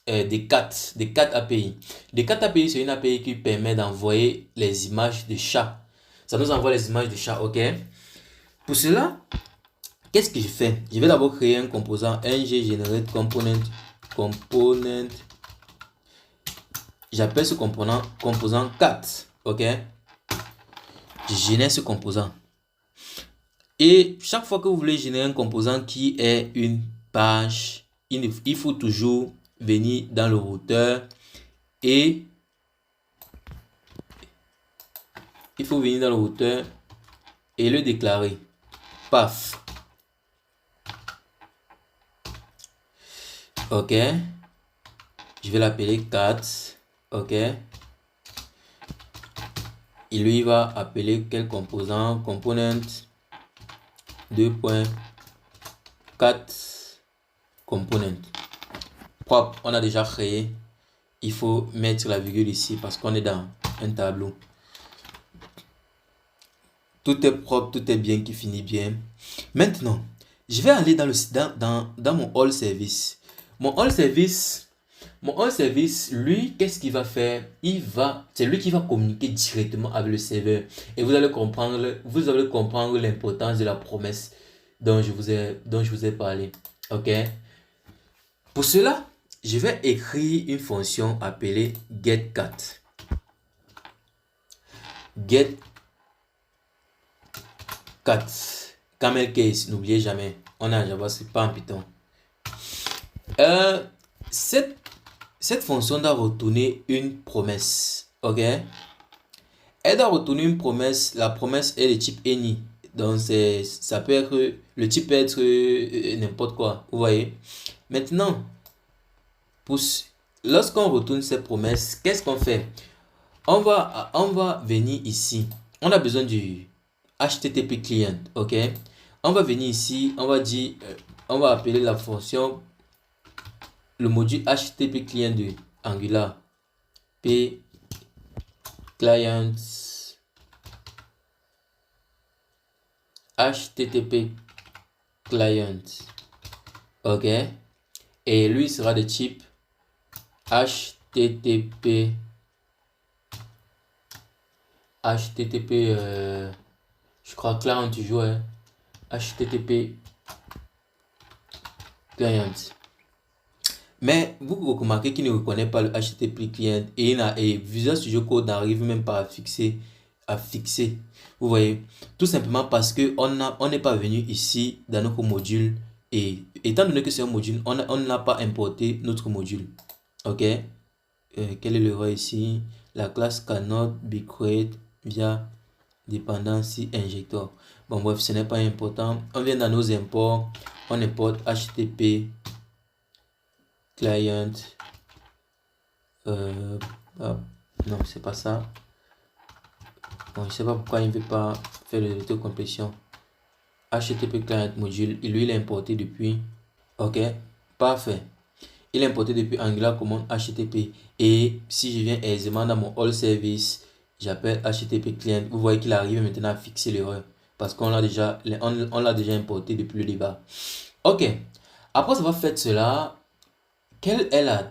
des 4 API. Des 4 API, c'est une API qui permet d'envoyer les images de chat. Ça nous envoie les images de chat, ok? Pour cela, qu'est-ce que je fais? Je vais d'abord créer un composant ng-generate component. J'appelle ce composant 4, ok? Je génère ce composant. Et chaque fois que vous voulez générer un composant qui est une page, il faut toujours venir dans le routeur et le déclarer. Paf. Ok. Je vais l'appeler 4. Ok. Il lui va appeler quel composant? Component 2.4 component. Propre, on a déjà créé. Il faut mettre la virgule ici parce qu'on est dans un tableau. Tout est propre, tout est bien, qui finit bien. Maintenant, je vais aller dans mon all service. Mon all service, lui, qu'est-ce qu'il va faire? C'est lui qui va communiquer directement avec le serveur. Et vous allez comprendre l'importance de la promesse dont je vous ai parlé. Ok? Pour cela, je vais écrire une fonction appelée getCat. GetCat. Camel case, n'oubliez jamais. On a Java, c'est pas en Python. Cette fonction doit retourner une promesse. Ok? Elle doit retourner une promesse. La promesse est de type any. Donc, ça peut être, le type peut être n'importe quoi. Vous voyez? Maintenant, lorsqu'on retourne cette promesse, qu'est-ce qu'on fait? On va venir ici. On a besoin du HTTP client. Ok? On va venir ici. On va dire, on va appeler la fonction, le module HTTP client de Angular. P client HTTP client. Ok? Et lui sera de type HTTP je crois client toujours, hein? HTTP client. Mais vous remarquez qu'il ne reconnaît pas le HTTP client et Visual Studio Code n'arrive même pas à fixer. Vous voyez, tout simplement parce que on n'est pas venu ici dans notre module, et étant donné que c'est un module, on n'a pas importé notre module. Ok? Quelle est l'erreur ici? La classe cannot be created via dependency injector. Bon, bref, ce n'est pas important. On vient dans nos imports, on importe HTTP client. Non, c'est pas ça. Bon, je sais pas pourquoi il ne veut pas faire le complétion. HTTP client module, lui il est importé depuis. Ok, parfait. Il est importé depuis Angular commande HTTP. Et si je viens aisément dans mon all service, j'appelle HTTP client. Vous voyez qu'il arrive maintenant à fixer l'erreur parce qu'on l'a déjà importé depuis le départ. Ok, après avoir fait cela, quelle est la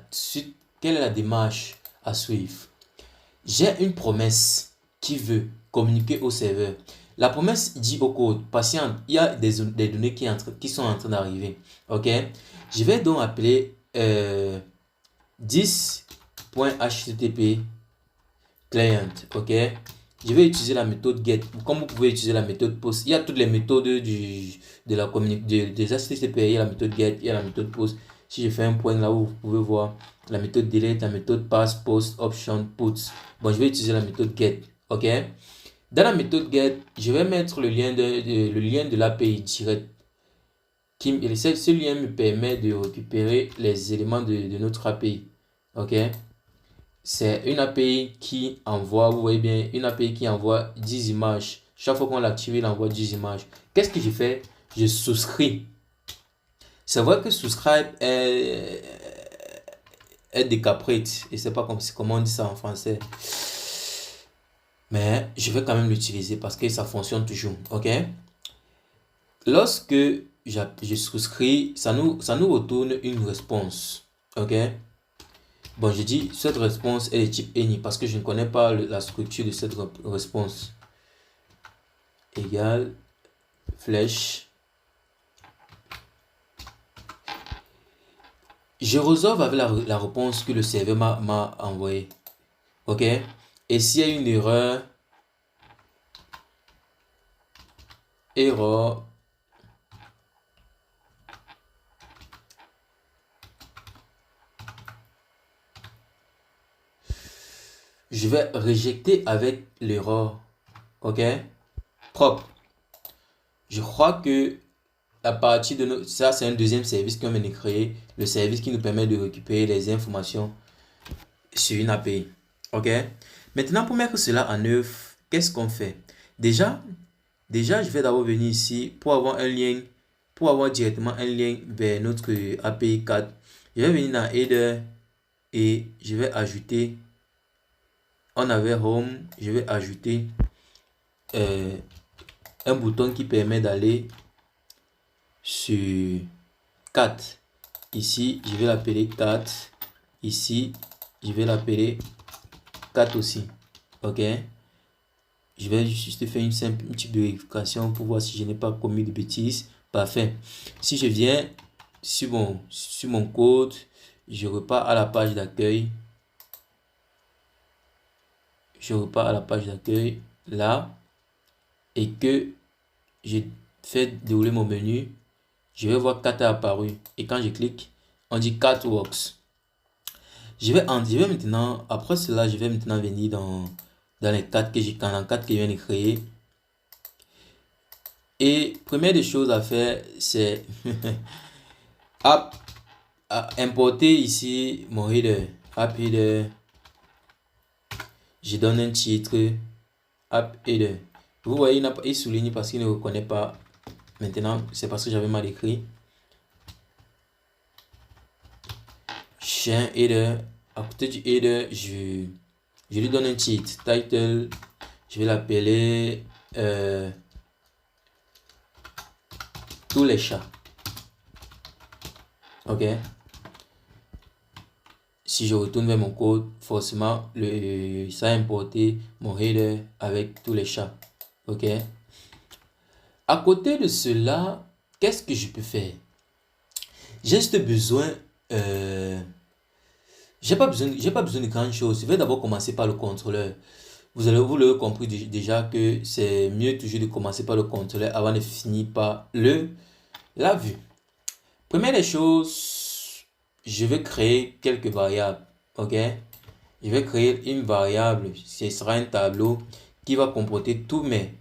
démarche à suivre? J'ai une promesse qui veut communiquer au serveur. La promesse dit au code, patiente, il y a des données qui sont en train d'arriver. Ok, je vais donc appeler 10.http client. Ok, je vais utiliser la méthode get. Comme vous pouvez utiliser la méthode post, il y a toutes les méthodes de la des HTTP, il y a la méthode get, il y a la méthode post. Si je fais un point là où vous pouvez voir la méthode delete, la méthode pass, post, option, puts. Bon, je vais utiliser la méthode get. OK? Dans la méthode get, je vais mettre le lien de l'API direct. Ce lien me permet de récupérer les éléments de notre API. OK? C'est une API qui envoie, vous voyez bien, une API qui envoie 10 images. Chaque fois qu'on l'active, il envoie 10 images. Qu'est-ce que je fais? Je souscris. C'est vrai que subscribe est décaprite. Je ne sais pas comment on dit ça en français. Mais je vais quand même l'utiliser parce que ça fonctionne toujours. OK? Lorsque je souscris, ça nous retourne une réponse. OK? Bon, je dis cette réponse est de type any parce que je ne connais pas la structure de cette réponse. Égale flèche. Je résolve avec la réponse que le serveur m'a envoyée. OK? Et s'il y a une erreur, je vais rejeter avec l'erreur. OK? Propre. Je crois que à partir de ça, c'est un deuxième service qu'on vient de créer. Le service qui nous permet de récupérer les informations sur une API. OK? Maintenant, pour mettre cela en œuvre, qu'est-ce qu'on fait? Déjà, je vais d'abord venir ici pour avoir un lien, pour avoir directement un lien vers notre API 4. Je vais venir dans Header et je vais ajouter, on avait Home, je vais ajouter un bouton qui permet d'aller sur 4. Ici, je vais l'appeler 4. Ici, je vais l'appeler 4 aussi. OK? Je vais juste faire une simple petite vérification pour voir si je n'ai pas commis de bêtises. Parfait. Si je viens sur mon code, je repars à la page d'accueil. Je repars à la page d'accueil là et que je fais dérouler mon menu, je vais voir 4 est apparu et quand je clique, on dit 4 works. Je vais maintenant, après cela, je vais maintenant venir dans les 4 que j'ai, dans les 4 que je viens de créer. Et première des choses à faire, c'est à importer ici mon header, app header. Je donne un titre, app header. Vous voyez, il souligne parce qu'il ne reconnaît pas. Maintenant, c'est parce que j'avais mal écrit. Chien header. À côté du header, je lui donne un titre, title. Je vais l'appeler tous les chats. OK. Si je retourne vers mon code, forcément, ça a importé mon header avec tous les chats. OK. À côté de cela, qu'est-ce que je peux faire? J'ai juste besoin... j'ai pas besoin de grand chose. Je vais d'abord commencer par le contrôleur. Vous l'avez compris déjà que c'est mieux toujours de commencer par le contrôleur avant de finir par la vue. Première des choses, je vais créer quelques variables. OK? Je vais créer une variable. Ce sera un tableau qui va comporter tous mes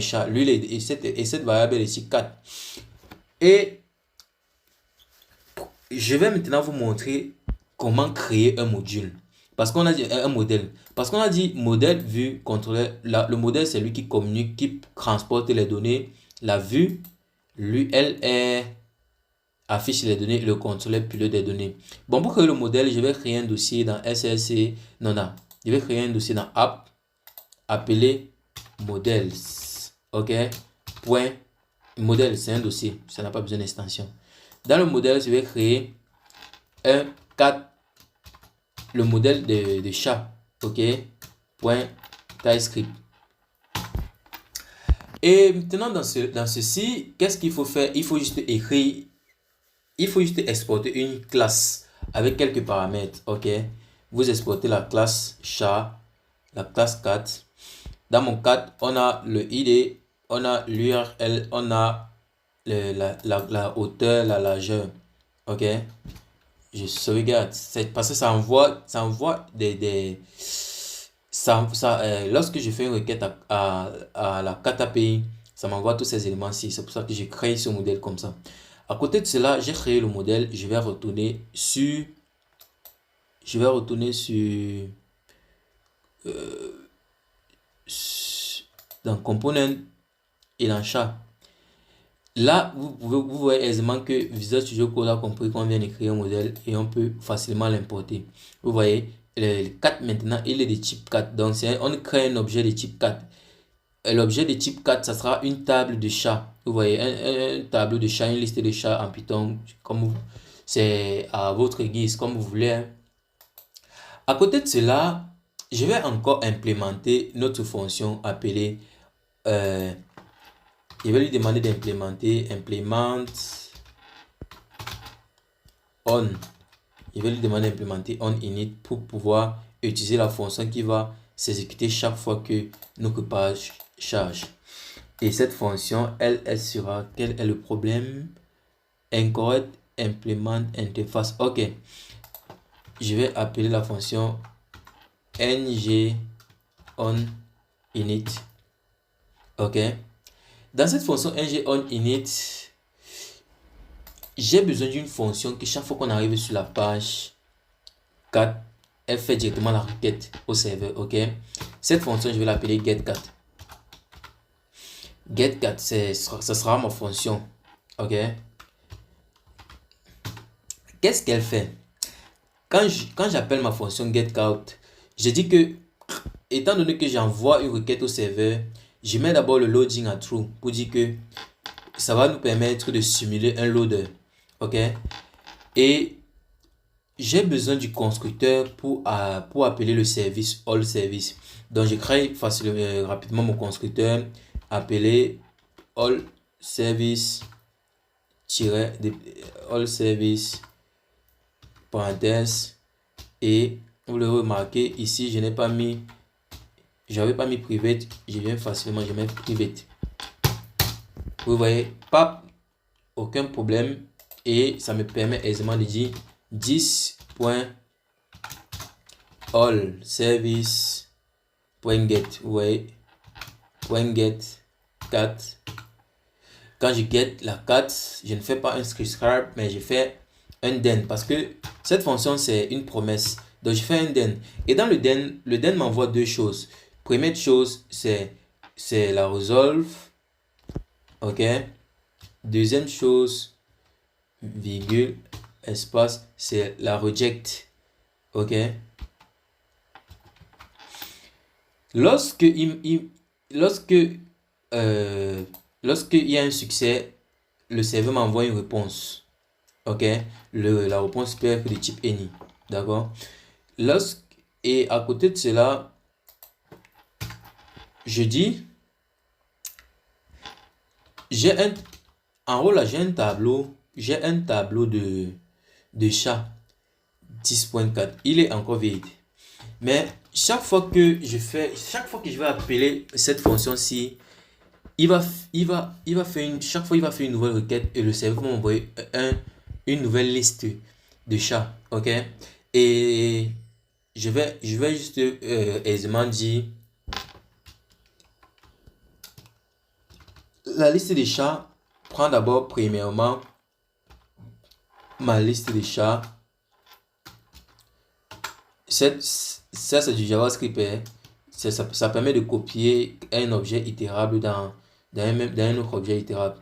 chats. Lui, et cette variable est ici 4. Et je vais maintenant vous montrer comment créer un module. Parce qu'on a dit un modèle. Parce qu'on a dit modèle, vue, contrôleur. Le modèle, c'est lui qui communique, qui transporte les données. La vue, lui, elle affiche les données. Le contrôleur pilote des données. Bon, pour créer le modèle, je vais créer un dossier dans SLC. Non. Je vais créer un dossier dans app. Appelé modèles. OK? Point. Modèle, c'est un dossier. Ça n'a pas besoin d'extension. Dans le modèle, je vais créer un 4. Le modèle de chat. OK? Point TypeScript. Et maintenant, dans ceci, qu'est-ce qu'il faut faire? Il faut juste écrire. Il faut juste exporter une classe avec quelques paramètres. OK? Vous exportez la classe chat, la classe 4. Dans mon cas, on a le ID, on a l'URL, on a la hauteur, la largeur. Ok, je sauvegarde. C'est parce que ça envoie lorsque je fais une requête à la carte API, ça m'envoie tous ces éléments-ci. C'est pour ça que j'ai créé ce modèle comme ça. À côté de cela, j'ai créé le modèle. Je vais retourner sur dans Component et dans Chat. Là, vous voyez aisément que Visual Studio Code a compris qu'on vient de créer un modèle et on peut facilement l'importer. Vous voyez, le 4 maintenant, il est de type 4. Donc, on crée un objet de type 4. L'objet de type 4, ça sera une table de chat. Vous voyez, un tableau de chat, une liste de chats en Python. C'est à votre guise, comme vous voulez. Hein. À côté de cela, je vais encore implémenter notre fonction appelée je vais lui demander d'implémenter implement on. Je vais lui demander d'implémenter on init pour pouvoir utiliser la fonction qui va s'exécuter chaque fois que notre page charge. Et cette fonction, elle sera quel est le problème? Incorrect implement interface. Ok. Je vais appeler la fonction ng on init. Ok. Dans cette fonction ngOnInit, j'ai besoin d'une fonction qui chaque fois qu'on arrive sur la page 4, elle fait directement la requête au serveur. Ok. Cette fonction, je vais l'appeler get4. Get4, ça sera ma fonction. Ok. Qu'est-ce qu'elle fait? Quand j'appelle ma fonction getCount, je dis que, étant donné que j'envoie une requête au serveur, je mets d'abord le loading à true pour dire que ça va nous permettre de simuler un loader. Ok. Et j'ai besoin du constructeur pour appeler le service all service. Donc je crée facilement rapidement mon constructeur appelé all service all service parenthèse, et vous le remarquez ici, j'avais pas mis private, je viens facilement, je mets private. Vous voyez, pas aucun problème, et ça me permet aisément de dire 10.allService.get. Vous voyez, .get 4. Quand je get la 4, je ne fais pas un subscribe, mais je fais un den, parce que cette fonction c'est une promesse. Donc je fais un den, et dans le den m'envoie deux choses. Première chose, c'est la resolve. Ok. Deuxième chose, virgule, espace, c'est la reject. Ok. Lorsque il y a un succès, le serveur m'envoie une réponse. Ok. La réponse peut être de type any. D'accord. Et à côté de cela, je dis, en haut là, j'ai un tableau de chat 10.4. Il est encore vide. Mais chaque fois que je vais appeler cette fonction-ci, chaque fois il va faire une nouvelle requête et le serveur va m'envoyer une nouvelle liste de chats. Ok. Et je vais juste aisément dire la liste des chats. Prends d'abord premièrement ma liste des chats. Ça c'est du JavaScript. Hein. Ça permet de copier un objet itérable dans un autre objet itérable.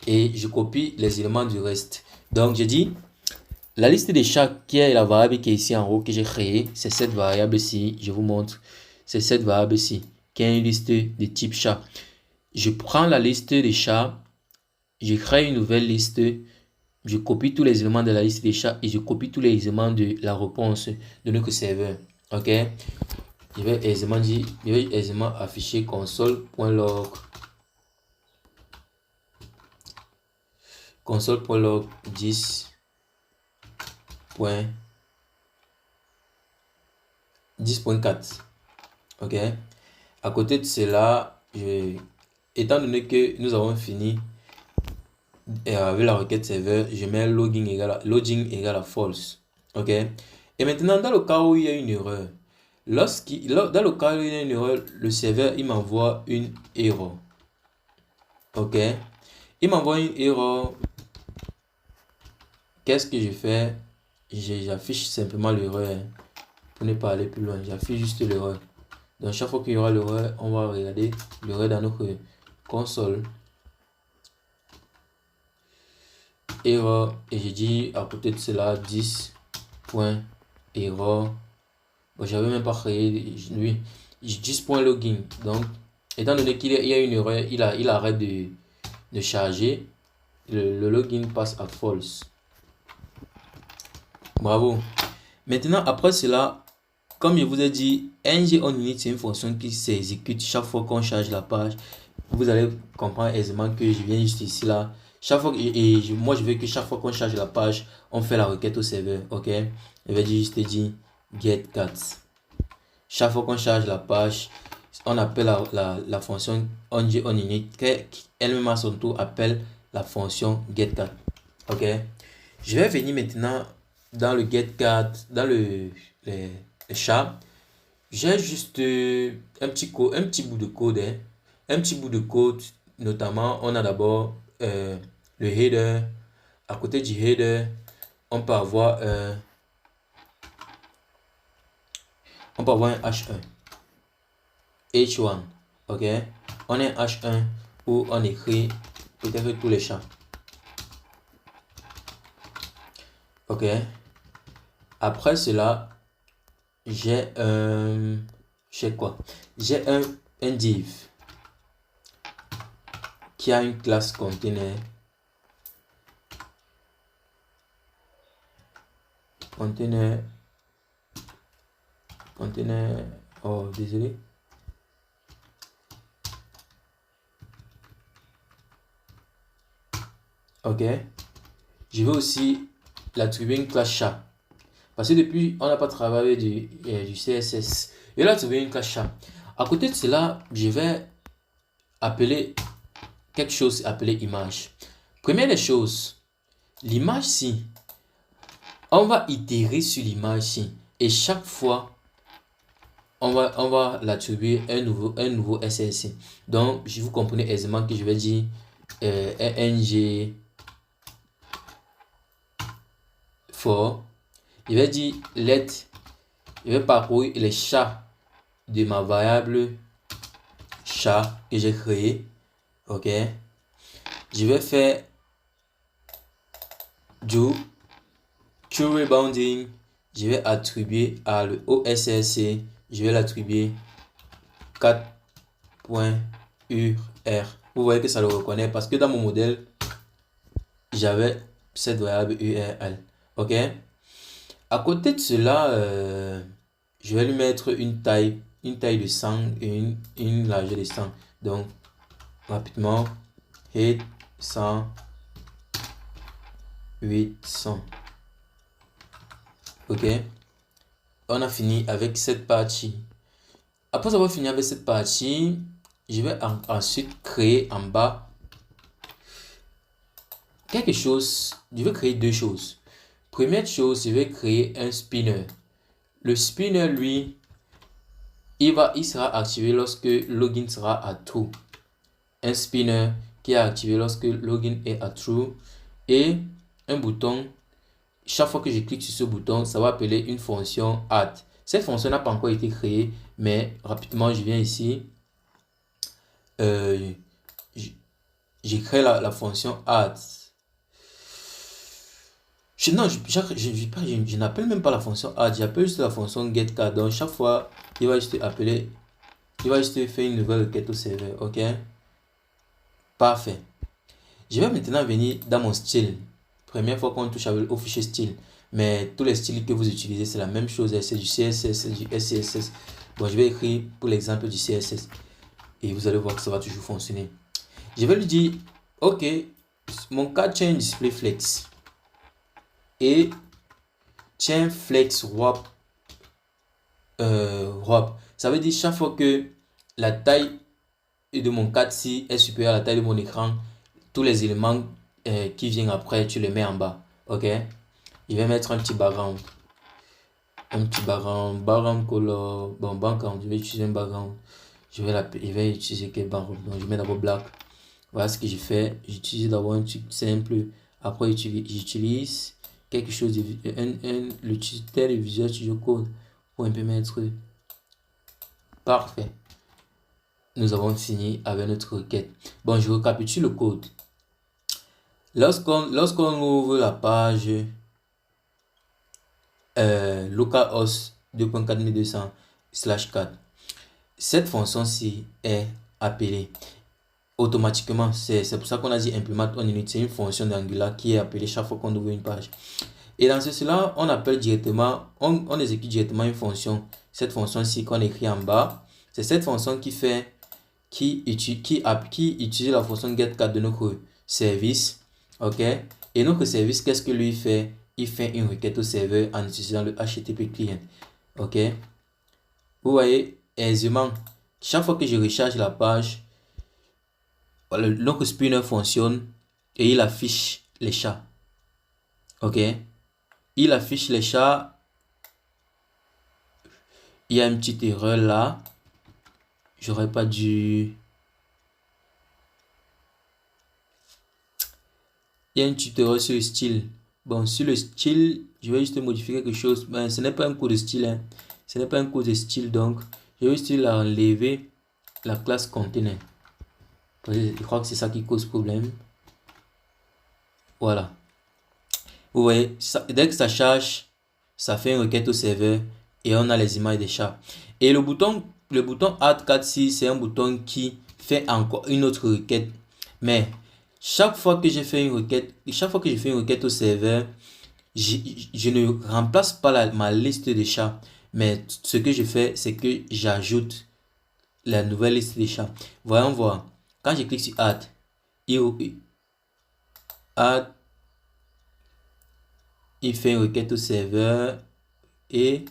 Et je copie les éléments du reste. Donc je dis la liste des chats qui est la variable qui est ici en haut que j'ai créée, c'est cette variable-ci. Je vous montre. C'est cette variable-ci qui est une liste de type chat. Je prends la liste des chats, je crée une nouvelle liste, je copie tous les éléments de la liste des chats et je copie tous les éléments de la réponse de notre serveur. Ok. Je vais aisément afficher console.log. Console.log 10.4. Ok. À côté de cela, étant donné que nous avons fini avec la requête serveur, je mets logging égale à false. OK? Et maintenant, dans le cas où il y a une erreur, dans le cas où il y a une erreur, le serveur, il m'envoie une erreur. OK? Il m'envoie une erreur. Qu'est-ce que je fais? J'affiche simplement l'erreur. Pour ne pas aller plus loin, j'affiche juste l'erreur. Donc, chaque fois qu'il y aura l'erreur, on va regarder l'erreur dans notre console. Erreur. Et je dis à côté de cela 10.error. Bon, j'avais même pas créé. Oui, 10.login. Donc, étant donné qu'il y a une erreur, il arrête de charger. Le login passe à false. Bravo. Maintenant, après cela, comme je vous ai dit, ngOnInit, c'est une fonction qui s'exécute chaque fois qu'on charge la page. Vous allez comprendre aisément que je viens juste ici là. Chaque fois moi je veux que chaque fois qu'on charge la page, on fait la requête au serveur. OK? Je vais juste dire getCat. Chaque fois qu'on charge la page, on appelle la fonction ngOnInit qui elle-même à son tour appelle la fonction getCat. OK? Je vais venir maintenant dans le getCat, dans le chat. J'ai juste un petit bout de code. Hein. Un petit bout de code. Notamment, on a d'abord le header. À côté du header, on peut avoir un H1. H1. OK? On a un H1 où on écrit peut-être tous les champs. OK? Après cela, j'ai j'ai un div qui a une classe container. Oh, désolé. OK. Je vais aussi l'attribuer une classe chat. Parce que depuis, on n'a pas travaillé du CSS. Je vais l'attribuer une classe chat. À côté de cela, je vais appeler quelque chose appelé image. Première des choses, l'image-ci, on va itérer sur l'image-ci. Et chaque fois, on va l'attribuer un nouveau SSC. Donc, je vous comprenez aisément que je vais dire ng for. Je vais dire let. Je vais parcourir les chats de ma variable chat que j'ai créé. OK. Je vais faire do true rebounding. Je vais attribuer à le OSSC. Je vais l'attribuer 4.ur. Vous voyez que ça le reconnaît parce que dans mon modèle, j'avais cette variable URL. OK. À côté de cela, je vais lui mettre une taille de 100 et une largeur de 100. Donc, rapidement, height 100, 800. OK. On a fini avec cette partie. Après avoir fini avec cette partie, je vais ensuite créer en bas quelque chose. Je vais créer deux choses. Première chose, je vais créer un spinner. Le spinner, lui, il sera activé lorsque login sera à true. Un spinner qui est activé lorsque login est à true. Et un bouton, chaque fois que je clique sur ce bouton, ça va appeler une fonction add. Cette fonction n'a pas encore été créée, mais rapidement, je viens ici. J'ai créé la fonction add. Je n'appelle même pas la fonction add, j'appelle juste la fonction getCat. Donc chaque fois, il va juste faire une nouvelle requête au serveur. OK? Parfait. Je vais maintenant venir dans mon style. Première fois qu'on touche au fichier style. Mais tous les styles que vous utilisez, c'est la même chose. C'est du CSS, c'est du SCSS. Bon, je vais écrire pour l'exemple du CSS. Et vous allez voir que ça va toujours fonctionner. Je vais lui dire, OK, mon cas change display flex. Et change flex wrap. Ça veut dire chaque fois que la taille de mon 4 est supérieure à la taille de mon écran, tous les éléments qui viennent après, tu les mets en bas. Ok? Je vais mettre un petit background. Background color. Bon, background, je vais utiliser un background. Je vais utiliser quel background? Donc, je mets d'abord black. Voilà ce que j'ai fait. J'utilise d'abord un truc simple. Après, j'utilise quelque chose de l'utilitaire de Visual Studio Code pour un peu mettre. Parfait. Nous avons fini avec notre requête. Bon, je récapitule le code. Lorsqu'on ouvre la page localhost 2.4200/4, cette fonction-ci est appelée automatiquement. C'est pour ça qu'on a dit implement on init. C'est une fonction d'Angular qui est appelée chaque fois qu'on ouvre une page. Et dans cela, on appelle directement, on exécute directement une fonction. Cette fonction-ci qu'on écrit en bas, c'est cette fonction qui utilise la fonction getCat de notre service. Ok? Et notre service, qu'est-ce que lui fait? Il fait une requête au serveur en utilisant le HTTP client. Ok? Vous voyez aisément, chaque fois que je recharge la page, notre spinner fonctionne et il affiche les chats. Ok? Il affiche les chats. Il y a une petite erreur là. J'aurais pas dû. Il y a une petite erreur sur le style. Bon, sur le style, je vais juste modifier quelque chose. Ben, ce n'est pas un code de style. Hein. Ce n'est pas un code de style, donc je vais juste enlever la classe container. Je crois que c'est ça qui cause problème. Voilà. Vous voyez, dès que ça charge, ça fait une requête au serveur et on a les images des chats. Et le bouton Add 4C, c'est un bouton qui fait encore une autre requête. Mais chaque fois que j'ai fait une requête au serveur, je ne remplace pas ma liste de chats. Mais ce que je fais, c'est que j'ajoute la nouvelle liste des chats. Voyons voir. Quand je clique sur Add, il fait une requête au serveur et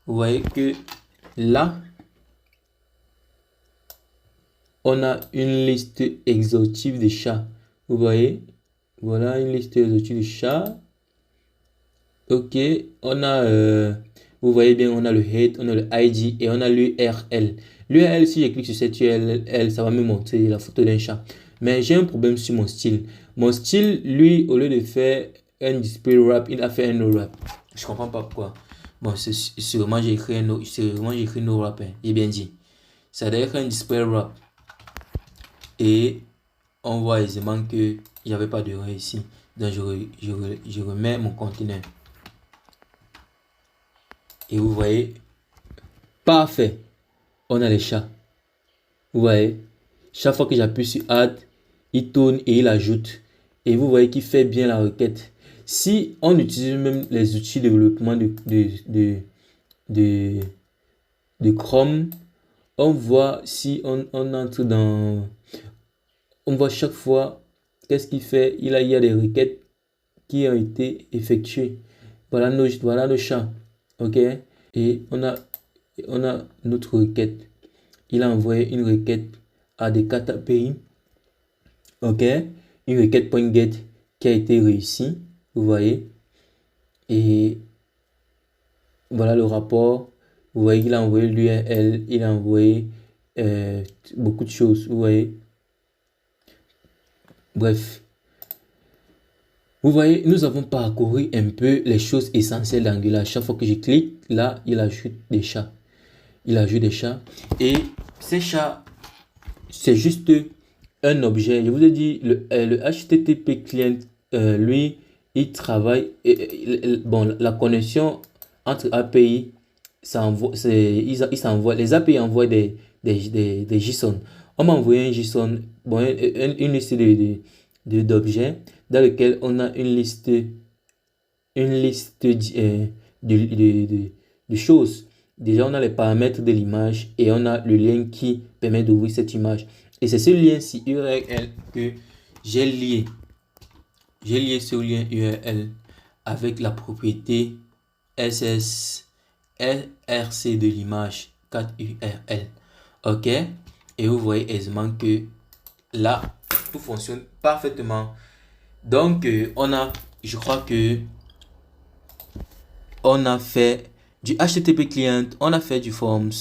vous voyez que là, on a une liste exhaustive des chats. Vous voyez, voilà une liste exhaustive de chats. Ok, on a, vous voyez bien, on a le head, on a le ID et on a l'URL. L'URL, si je clique sur cette URL, ça va me montrer la photo d'un chat. Mais j'ai un problème sur mon style. Mon style, lui, au lieu de faire un display wrap, il a fait un no wrap. Je comprends pas pourquoi. Bon, c'est sûrement j'ai écrit no wrap, hein. J'ai bien dit. Ça doit être un display wrap. Et on voit aisément que il n'y avait pas d'erreur ici. Donc je remets mon conteneur. Et vous voyez, parfait. On a les chats. Vous voyez, chaque fois que j'appuie sur Add, il tourne et il ajoute. Et vous voyez qu'il fait bien la requête. Si on utilise même les outils de développement de Chrome, on voit si on entre dans... On voit chaque fois qu'est-ce qu'il fait. Il y a des requêtes qui ont été effectuées. Voilà nos chats. Ok? Et on a notre requête. Il a envoyé une requête à des 4 API. Ok? Une requête .get qui a été réussie. Vous voyez? Et voilà le rapport. Vous voyez qu'il a envoyé l'URL. Il a envoyé beaucoup de choses. Vous voyez? Bref. Vous voyez, nous avons parcouru un peu les choses essentielles d'Angular. Chaque fois que je clique, là, il ajoute des chats. Il ajoute des chats. Et ces chats, c'est juste un objet. Je vous ai dit, le HTTP client, lui, il travaille. Bon, la connexion entre API, ça envoie, les API envoient des JSON. On m'a envoyé un JSON, bon, une liste d'objets dans lequel on a une liste de choses. Déjà, on a les paramètres de l'image et on a le lien qui permet d'ouvrir cette image. Et c'est ce lien-ci URL que j'ai lié. J'ai lié ce lien URL avec la propriété SSRC de l'image 4URL. OK. Et vous voyez aisément que là, tout fonctionne parfaitement. Donc, je crois que on a fait du HTTP client, on a fait du forms,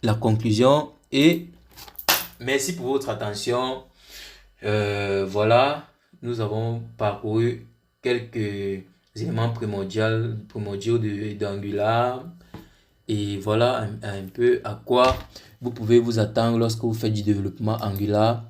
la conclusion et merci pour votre attention. Voilà, nous avons parcouru quelques éléments primordiaux d'Angular et voilà un peu à quoi vous pouvez vous attendre lorsque vous faites du développement Angular.